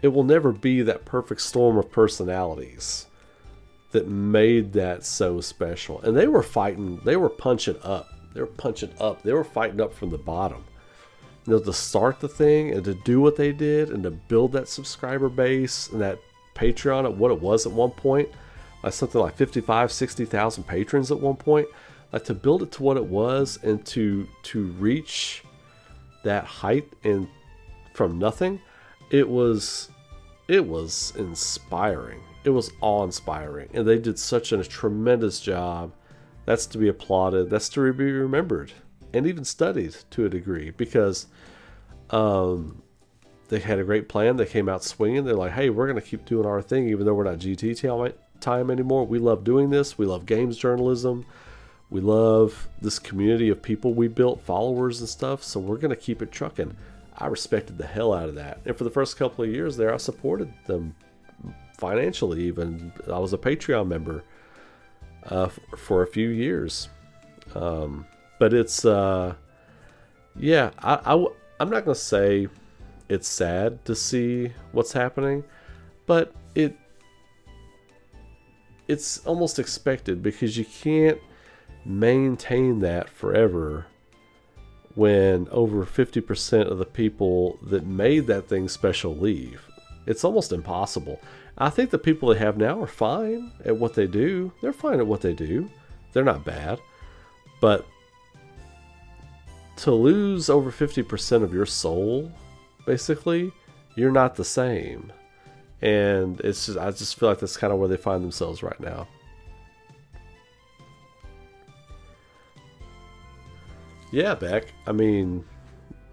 It will never be that perfect storm of personalities that made that so special. And they were fighting. They were punching up. They were punching up. They were fighting up from the bottom. To start the thing and to do what they did and to build that subscriber base and that Patreon at what it was at one point, like something like 55, 60,000 patrons at one point, like to build it to what it was and to reach that height and from nothing, it was inspiring. It was awe-inspiring, and they did such a tremendous job. That's to be applauded. That's to be remembered and even studied to a degree, because they had a great plan. They came out swinging. They're like, hey, we're going to keep doing our thing even though we're not GT Time anymore. We love doing this. We love games journalism. We love this community of people we built, followers and stuff, so we're going to keep it trucking. I respected the hell out of that. And for the first couple of years there, I supported them financially even. I was a Patreon member for a few years. But it's, I'm not going to say it's sad to see what's happening, but it's almost expected, because you can't maintain that forever when over 50% of the people that made that thing special leave. It's almost impossible. I think the people they have now are fine at what they do. They're fine at what they do. They're not bad. But to lose over 50% of your soul, basically, you're not the same. And it's just, I just feel like that's kind of where they find themselves right now. Yeah, Bakc. I mean,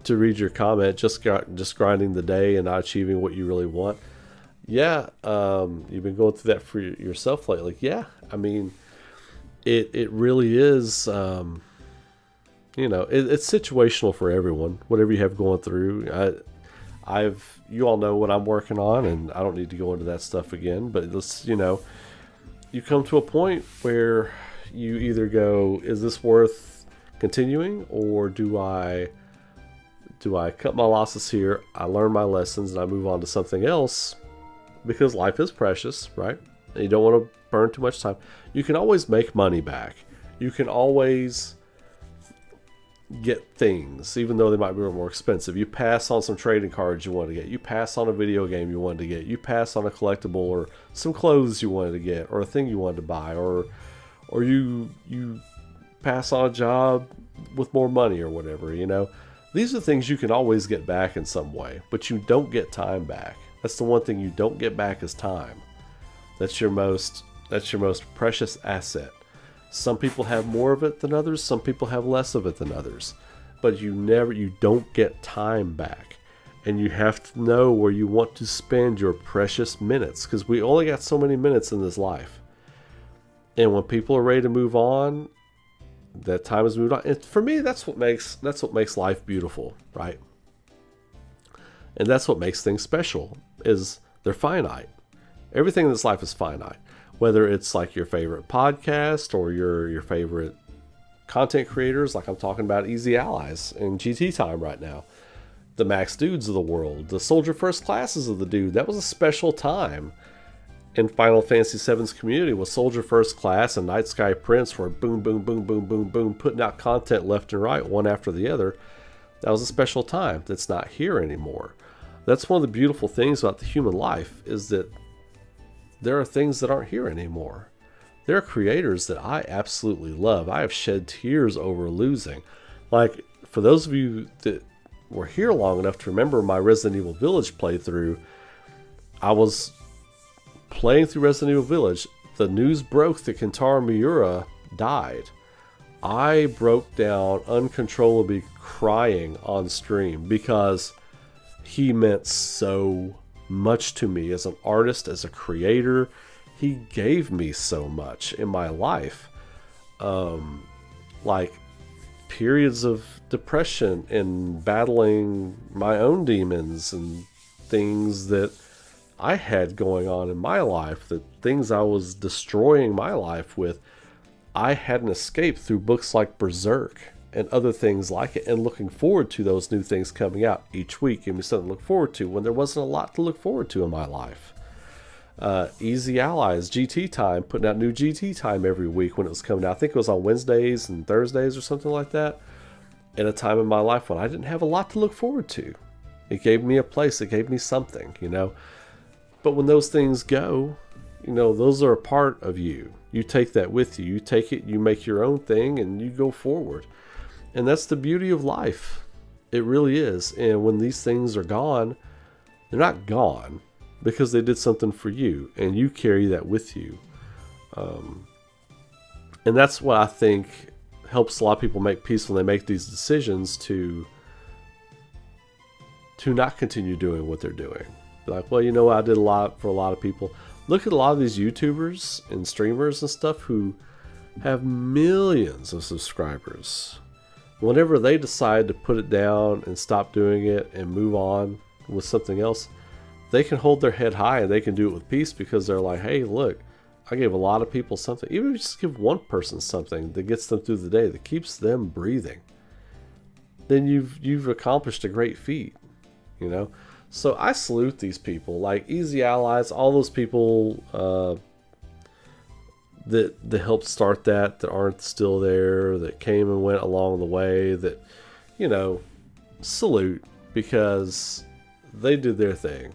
to read your comment, just grinding the day and not achieving what you really want. Yeah, you've been going through that for yourself lately. Yeah, I mean, it really is. It's situational for everyone. Whatever you have going through, you all know what I'm working on, and I don't need to go into that stuff again. But this, you come to a point where you either go, is this worth continuing, or do I cut my losses here, I learn my lessons, and I move on to something else, because life is precious, right? And you don't want to burn too much time. You can always make money back. You can always get things, even though they might be a little more expensive. You pass on some trading cards you want to get. You pass on a video game you wanted to get. You pass on a collectible or some clothes you wanted to get, or a thing you wanted to buy, or you pass on a job with more money or whatever, These are things you can always get back in some way, but you don't get time back. That's the one thing you don't get back is time. That's your most precious asset. Some people have more of it than others, some people have less of it than others. But you don't get time back. And you have to know where you want to spend your precious minutes, because we only got so many minutes in this life. And when people are ready to move on, that time is moved on. And for me, that's what makes life beautiful, right? And that's what makes things special, is they're finite. Everything in this life is finite. Whether it's like your favorite podcast or your favorite content creators, like I'm talking about Easy Allies and GT Time right now. The Max Dudes of the world, the Soldier First Classes of the Dude. That was a special time in Final Fantasy VII's community with Soldier First Class and Night Sky Prince were boom, boom, boom, boom, boom, boom, putting out content left and right, one after the other. That was a special time that's not here anymore. That's one of the beautiful things about the human life, is that there are things that aren't here anymore. There are creators that I absolutely love. I have shed tears over losing. Like, for those of you that were here long enough to remember my Resident Evil Village playthrough, I was playing through Resident Evil Village. The news broke that Kentaro Miura died. I broke down uncontrollably crying on stream because he meant so much to me as an artist, as a creator. He gave me so much in my life. Like periods of depression and battling my own demons and things that I had going on in my life, the things I was destroying my life with. I had an escape through books like Berserk and other things like it, and looking forward to those new things coming out each week. Give me something to look forward to when there wasn't a lot to look forward to in my life. Easy Allies, GT Time, putting out new GT Time every week when it was coming out. I think it was on Wednesdays and Thursdays or something like that. At a time in my life when I didn't have a lot to look forward to. It gave me a place, it gave me something, you know. But when those things go, you know, those are a part of you. You take that with you. You take it, you make your own thing, and you go forward. And that's the beauty of life. It really is. And when these things are gone, they're not gone because they did something for you, and you carry that with you. And that's what I think helps a lot of people make peace when they make these decisions to not continue doing what they're doing. Like, well, you know, I did a lot for a lot of people. Look at a lot of these YouTubers and streamers and stuff who have millions of subscribers. Whenever they decide to put it down and stop doing it and move on with something else, they can hold their head high and they can do it with peace because they're like, hey, look, I gave a lot of people something. Even if you just give one person something that gets them through the day, that keeps them breathing, then you've accomplished a great feat, you know? So I salute these people, like Easy Allies, all those people that helped start that aren't still there, that came and went along the way, that, you know, salute, because they did their thing,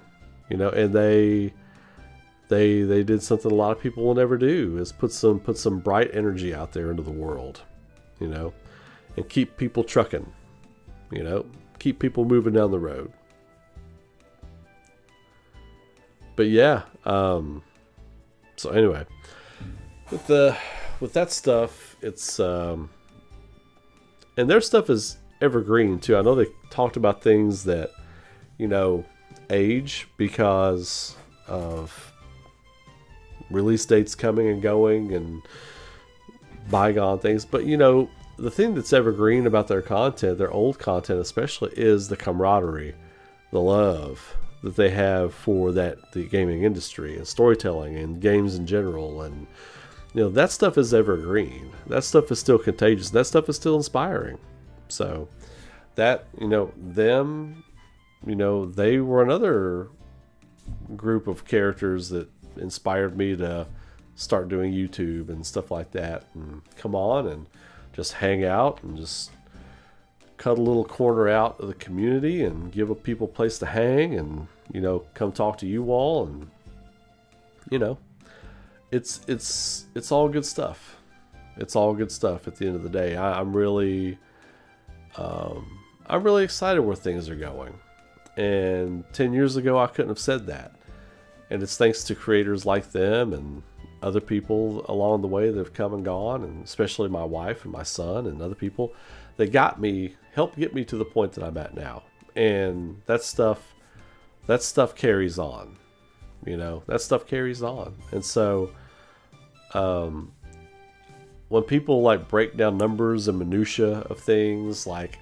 you know, and they did something a lot of people will never do, is put some bright energy out there into the world, you know, and keep people trucking, you know, keep people moving down the road. But yeah, so anyway, with that stuff, it's and their stuff is evergreen too. I know they talked about things that, you know, age because of release dates coming and going and bygone things. But you know, the thing that's evergreen about their content, their old content especially, is the camaraderie, the love that they have for the gaming industry and storytelling and games in general. And you know, that stuff is evergreen. That stuff is still contagious. That stuff is still inspiring. So that, you know, them, you know, they were another group of characters that inspired me to start doing YouTube and stuff like that, and come on and just hang out and just cut a little corner out of the community and give people a place to hang, and, you know, come talk to you all. And, you know, it's all good stuff. It's all good stuff at the end of the day. I'm really excited where things are going. And 10 years ago, I couldn't have said that. And it's thanks to creators like them and other people along the way that have come and gone, and especially my wife and my son and other people that helped get me to the point that I'm at now. And that stuff carries on. You know, that stuff carries on. And so when people like break down numbers and minutia of things, like,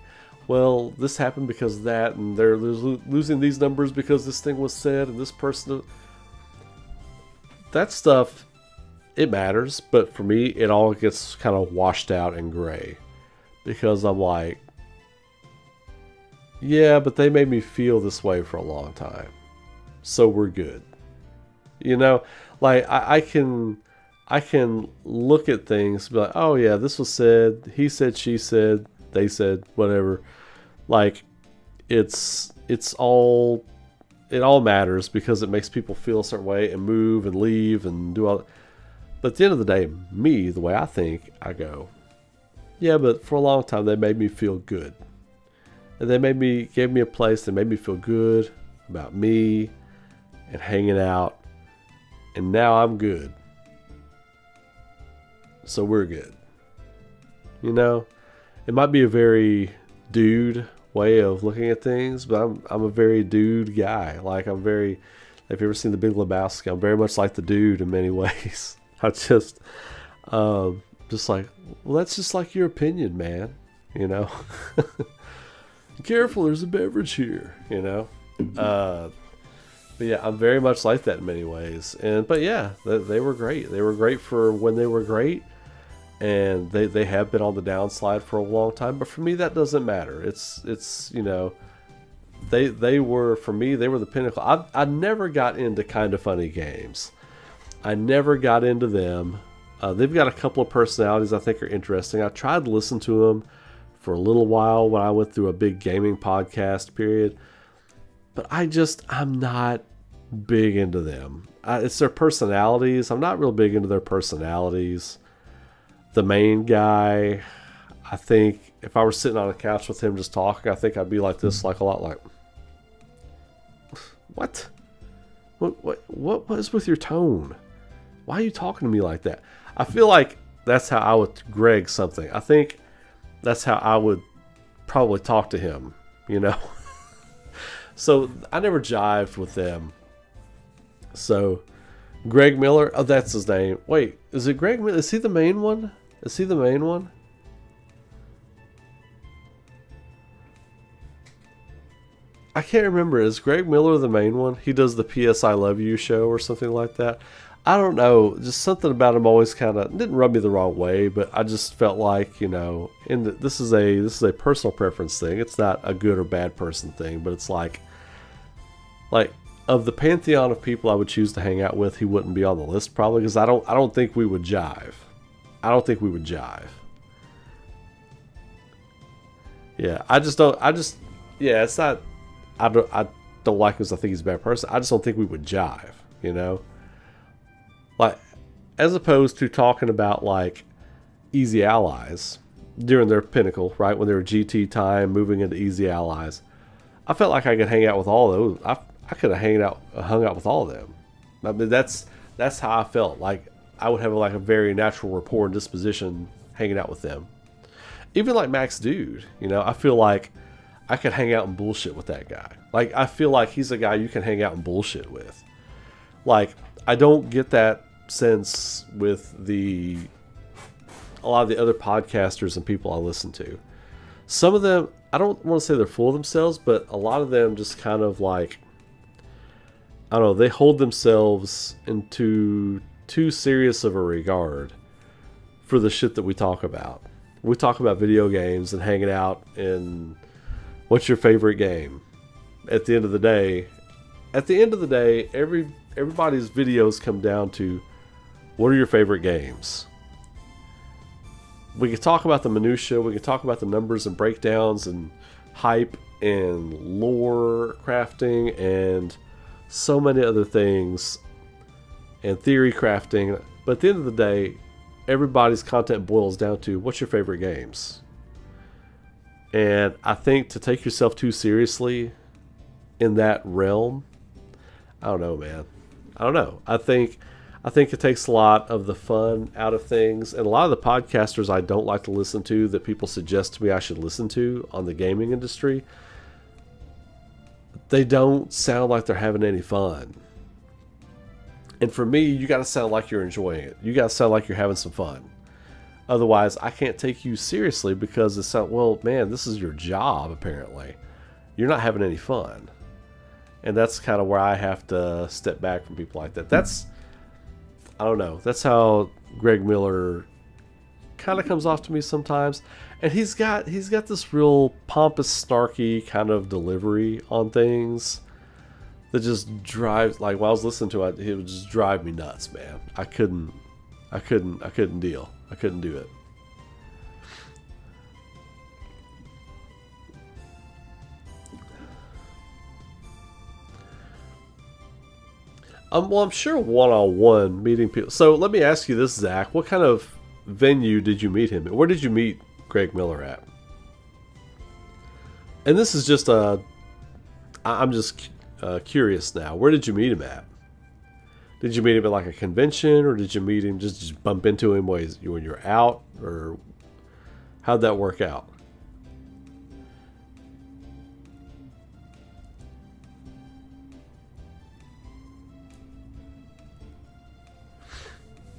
well, this happened because of that, and they're losing these numbers because this thing was said, and this person, that stuff, it matters. But for me, it all gets kind of washed out in gray, because I'm like, yeah, but they made me feel this way for a long time, so we're good. You know, like I can look at things and be like, oh yeah, this was said, he said, she said, they said, whatever. Like, it all matters because it makes people feel a certain way and move and leave and do all that. But at the end of the day, me, the way I think, I go, yeah, but for a long time they made me feel good. And they gave me a place that made me feel good about me and hanging out. And now I'm good. So we're good. You know, it might be a very dude way of looking at things, but I'm a very dude guy. Like, if you've ever seen The Big Lebowski, I'm very much like the dude in many ways. I just like, well, that's just like your opinion, man. You know, careful, there's a beverage here. You know, but yeah, I'm very much like that in many ways. But yeah, they were great. They were great for when they were great. And they have been on the downslide for a long time, but for me that doesn't matter. It's you know, they were, for me, they were the pinnacle. I never got into Kinda Funny Games. I never got into them. They've got a couple of personalities I think are interesting. I tried to listen to them for a little while when I went through a big gaming podcast period, but I'm not big into them. It's their personalities. I'm not real big into their personalities. The main guy, I think if I were sitting on a couch with him just talking, I think I'd be like this, like a lot like, what is with your tone? Why are you talking to me like that? I feel like that's how I would Greg something. I think that's how I would probably talk to him, you know? So I never jived with them. So Greg Miller, oh, that's his name. Wait, is it Greg Miller? Is he the main one? Is he the main one? I can't remember. Is Greg Miller the main one? He does the P.S. I Love You show or something like that. I don't know. Just something about him always kind of didn't rub me the wrong way, but I just felt like, you know, this is a personal preference thing. It's not a good or bad person thing, but it's like of the pantheon of people I would choose to hang out with, he wouldn't be on the list probably, because I don't think we would jive. Yeah, it's not, I don't like him because I think he's a bad person. I just don't think we would jive, you know? Like, as opposed to talking about like Easy Allies during their pinnacle, right? When they were GT time, moving into Easy Allies. I felt like I could hang out with all of those. I could have hung out with all of them. I mean, that's how I felt. Like, I would have like a very natural rapport and disposition hanging out with them. Even like Max Dude, you know, I feel like I could hang out and bullshit with that guy. Like, I feel like he's a guy you can hang out and bullshit with. Like, I don't get that sense with a lot of the other podcasters and people I listen to. Some of them, I don't want to say they're full of themselves, but a lot of them just kind of like, I don't know, they hold themselves into too serious of a regard for the shit that we talk about. We talk about video games and hanging out and what's your favorite game. At the end of the day, everybody's videos come down to what are your favorite games. We can talk about the minutia, we can talk about the numbers and breakdowns and hype and lore crafting and so many other things and theory crafting, but at the end of the day, everybody's content boils down to what's your favorite games. And I think to take yourself too seriously in that realm, I don't know, man. I don't know. I think it takes a lot of the fun out of things, and a lot of the podcasters I don't like to listen to that people suggest to me I should listen to on the gaming industry, they don't sound like they're having any fun. And for me, you got to sound like you're enjoying it. You got to sound like you're having some fun. Otherwise, I can't take you seriously because it's not, well, man, this is your job, apparently. You're not having any fun. And that's kind of where I have to step back from people like that. That's, I don't know, that's how Greg Miller kind of comes off to me sometimes. And he's got this real pompous, snarky kind of delivery on things that just drives, like while I was listening to it would just drive me nuts, man. I couldn't deal. I couldn't do it. Well, I'm sure one-on-one meeting people. So let me ask you this, Zach. What kind of venue did you meet him at? Where did you meet Greg Miller at? And this is just I'm just curious now. Where did you meet him at? Did you meet him at like a convention, or did you meet him just bump into him when you're out, or how'd that work out?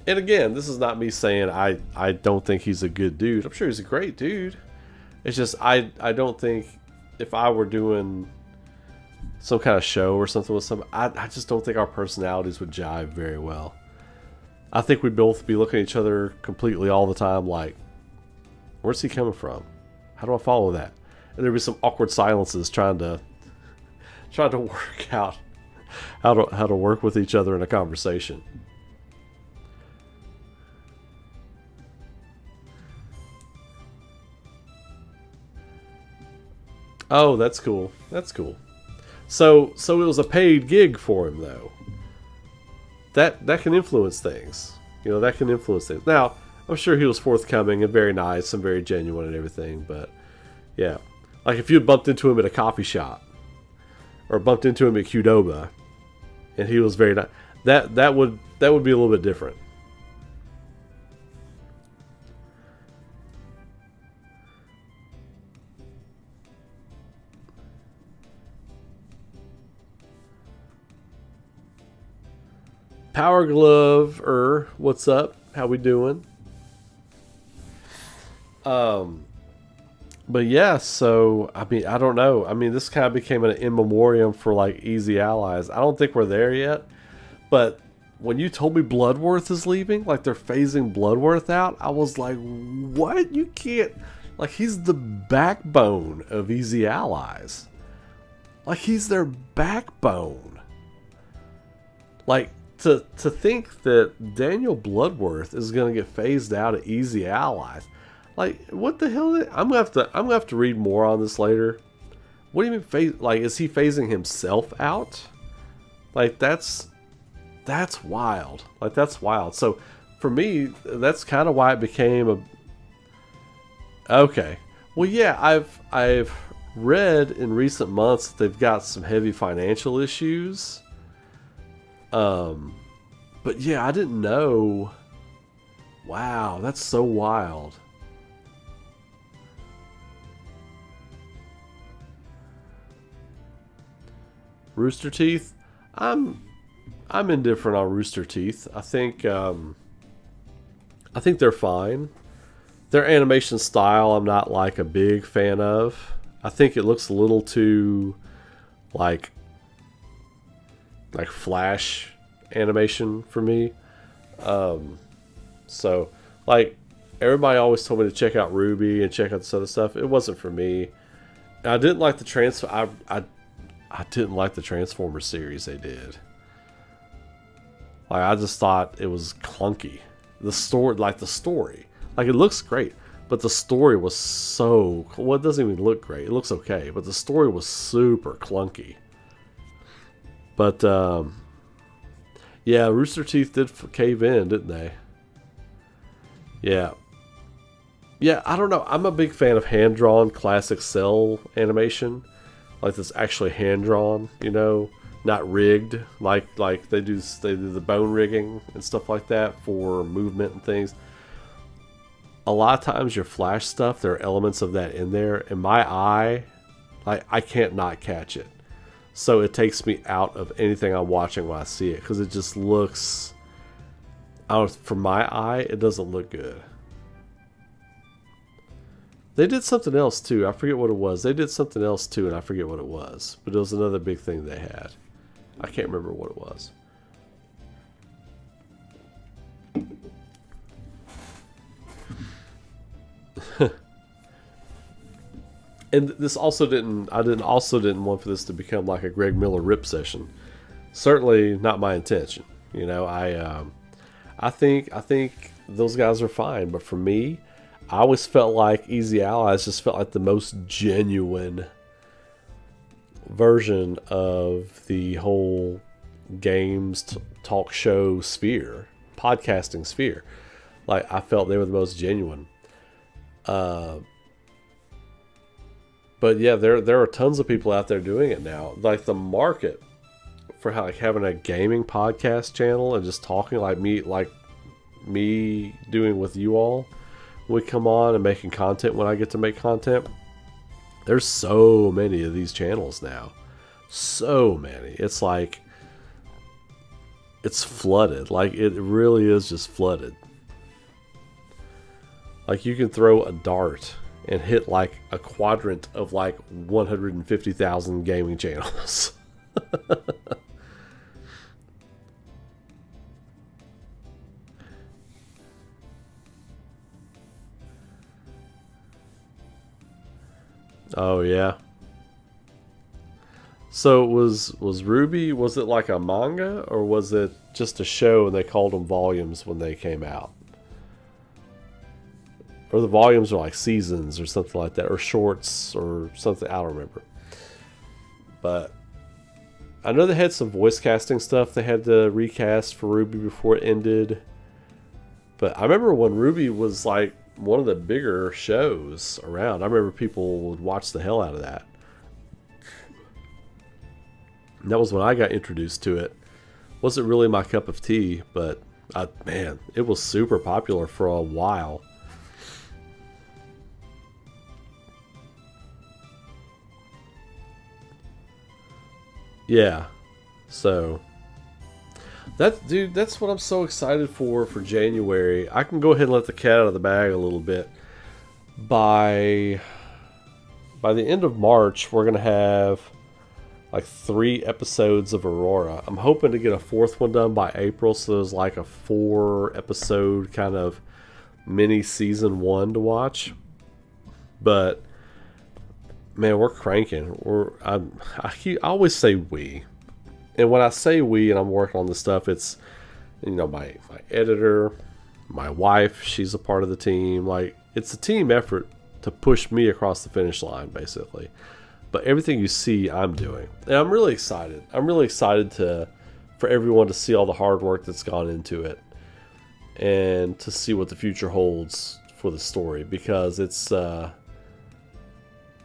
And again, this is not me saying I don't think he's a good dude. I'm sure he's a great dude. It's just I don't think if I were doing some kind of show or something with somebody, I just don't think our personalities would jive very well. I think we'd both be looking at each other completely all the time like, where's he coming from? How do I follow that? And there'd be some awkward silences trying to work out how to work with each other in a conversation. Oh, that's cool. That's cool. So it was a paid gig for him, though. That can influence things. You know, that can influence things. Now, I'm sure he was forthcoming and very nice and very genuine and everything, but yeah. Like if you had bumped into him at a coffee shop or bumped into him at Qdoba and he was very nice, that would be a little bit different. Power Glove, what's up? How we doing? But yeah, so I mean, I don't know. I mean, this kind of became an in memoriam for like Easy Allies. I don't think we're there yet, but when you told me Bloodworth is leaving, like they're phasing Bloodworth out, I was like, what? You can't, like, he's the backbone of Easy Allies. Like, he's their backbone. Like, to think that Daniel Bloodworth is going to get phased out of Easy Allies, like, what the hell? I'm gonna have to read more on this later. What do you mean phase? Like, is he phasing himself out? Like, that's wild. Like, that's wild. So for me, that's kind of why it became a. Okay, well, yeah, I've read in recent months that they've got some heavy financial issues. But yeah, I didn't know. Wow, that's so wild. Rooster Teeth, I'm indifferent on Rooster Teeth. I think they're fine. Their animation style, I'm not like a big fan of. I think it looks a little too like Flash animation for me. So like everybody always told me to check out Ruby and check out this other stuff. It wasn't for me. I didn't like the I didn't like the Transformers series they did. Like, I just thought it was clunky. The story, like, it looks great, but the story was so, well, it doesn't even look great. It looks okay, but the story was super clunky. But yeah, Rooster Teeth did cave in, didn't they? Yeah. Yeah, I don't know. I'm a big fan of hand-drawn classic cell animation. Like, that's actually hand-drawn, you know, not rigged. Like they do the bone rigging and stuff like that for movement and things. A lot of times your Flash stuff, there are elements of that in there. And my eye, like, I can't not catch it. So it takes me out of anything I'm watching when I see it, because it just looks, I don't, for my eye, it doesn't look good. They did something else too. I forget what it was. They did something else too, and I forget what it was. But it was another big thing they had. I can't remember what it was. And this also didn't. I didn't want for this to become like a Greg Miller rip session. Certainly not my intention. You know, I think those guys are fine, but for me, I always felt like Easy Allies just felt like the most genuine version of the whole games talk show sphere, podcasting sphere. Like, I felt they were the most genuine. But yeah, there are tons of people out there doing it now. Like, the market for like having a gaming podcast channel and just talking like me doing with you all, we come on and making content when I get to make content. There's so many of these channels now. So many. It's like, it's flooded. Like, it really is just flooded. Like, you can throw a dart and hit like a quadrant of like 150,000 gaming channels. Oh yeah. So was Ruby, was it like a manga, or was it just a show and they called them volumes when they came out? Or the volumes are like seasons or something like that, or shorts or something, I don't remember. But I know they had some voice casting stuff they had to recast for Ruby before it ended. But I remember when Ruby was like one of the bigger shows around. I remember people would watch the hell out of that. And that was when I got introduced to it. Wasn't really my cup of tea, but man, it was super popular for a while. Yeah, so that's what I'm so excited for January. I can go ahead and let the cat out of the bag a little bit. By the end of March, we're gonna have like 3 episodes of Aurora. I'm hoping to get a 4th one done by April, so there's like a 4 episode kind of mini season 1 to watch. But man, we're cranking. I always say we. And when I say we and I'm working on this stuff, it's, you know, my editor, my wife, she's a part of the team. Like, it's a team effort to push me across the finish line, basically. But everything you see, I'm doing. And I'm really excited. I'm really excited for everyone to see all the hard work that's gone into it. And to see what the future holds for the story. Because it's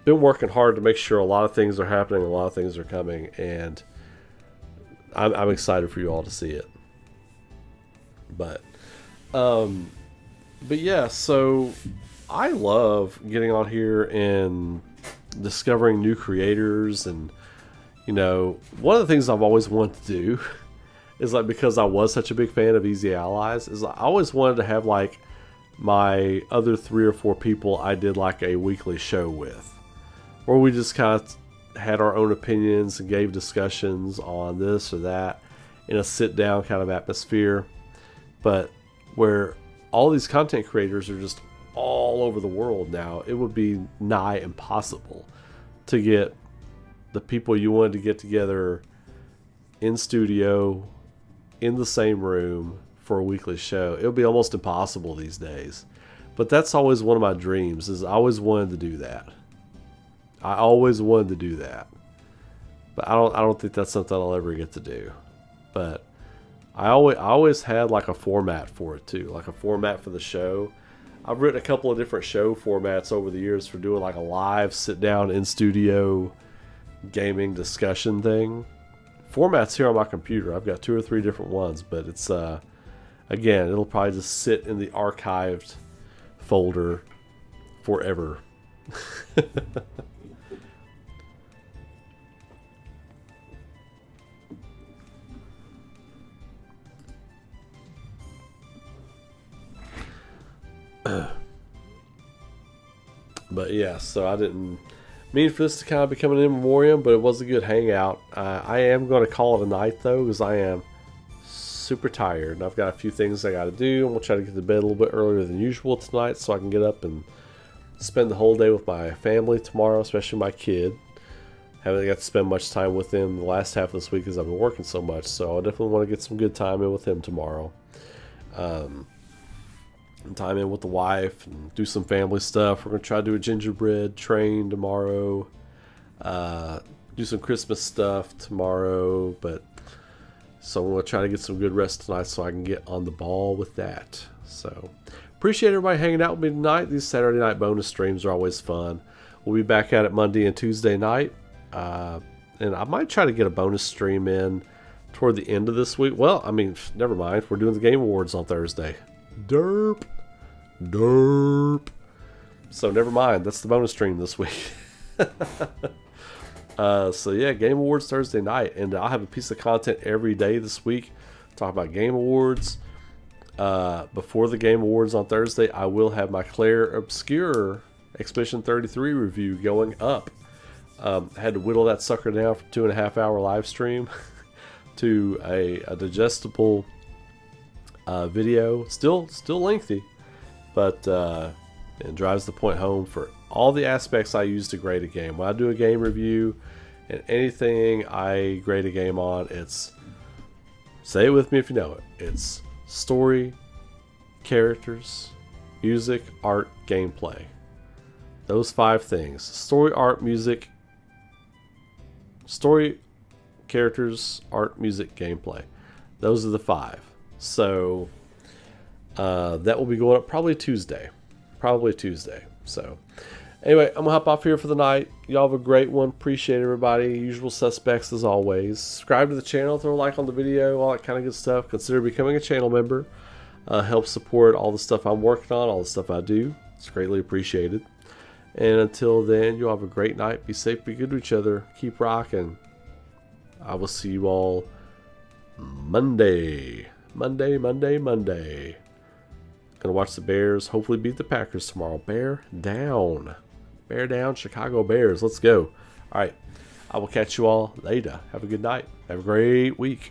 been working hard to make sure a lot of things are happening, a lot of things are coming, and I'm excited for you all to see it. But yeah, so I love getting on here and discovering new creators. And, you know, one of the things I've always wanted to do is, like, because I was such a big fan of Easy Allies, is I always wanted to have like my other 3 or 4 people I did like a weekly show with, where we just kind of had our own opinions and gave discussions on this or that in a sit-down kind of atmosphere. But where all these content creators are just all over the world now, it would be nigh impossible to get the people you wanted to get together in studio, in the same room for a weekly show. It would be almost impossible these days. But that's always one of my dreams, is I always wanted to do that. I always wanted to do that. But I don't think that's something I'll ever get to do. But I always had like a format for it too, like a format for the show. I've written a couple of different show formats over the years for doing like a live sit down in studio gaming discussion thing. Formats here on my computer. I've got 2 or 3 different ones, but it's again, it'll probably just sit in the archived folder forever. But yeah, so I didn't mean for this to kind of become an in memoriam, but it was a good hangout. I am going to call it a night though, because I am super tired and I've got a few things I got to do. I'm going to try to get to bed a little bit earlier than usual tonight so I can get up and spend the whole day with my family tomorrow, especially my kid. Haven't got to spend much time with him the last half of this week because I've been working so much, so I definitely want to get some good time in with him tomorrow. And time in with the wife and do some family stuff. We're going to try to do a gingerbread train tomorrow. Do some Christmas stuff tomorrow. But so I'm going to try to get some good rest tonight so I can get on the ball with that. So appreciate everybody hanging out with me tonight. These Saturday night bonus streams are always fun. We'll be back at it Monday and Tuesday night. And I might try to get a bonus stream in toward the end of this week. Well, I mean, never mind. We're doing the Game Awards on Thursday. Derp. So never mind. That's the bonus stream this week. So yeah, Game Awards Thursday night. And I'll have a piece of content every day this week. Talk about Game Awards. Before the Game Awards on Thursday, I will have my Claire Obscure Expedition 33 review going up. I had to whittle that sucker down from 2.5 hour live stream to a digestible video. Still lengthy, but it drives the point home for all the aspects I use to grade a game. When I do a game review and anything I grade a game on, it's, say it with me if you know it, it's story, characters, music, art, gameplay. Those 5 things: story, art, music, story, characters, art, music, gameplay. Those are the 5. So that will be going up probably Tuesday. So anyway, I'm gonna hop off here for the night. Y'all have a great one. Appreciate everybody. Usual suspects as always. Subscribe to the channel, throw a like on the video, all that kind of good stuff. Consider becoming a channel member. Help support all the stuff I'm working on, all the stuff I do. It's greatly appreciated. And until then, you all have a great night. Be safe, be good to each other. Keep rocking. I will see you all Monday. Gonna watch the Bears hopefully beat the Packers tomorrow. Bear down, Chicago Bears. Let's go. All right, I will catch you all later. Have a good night. Have a great week.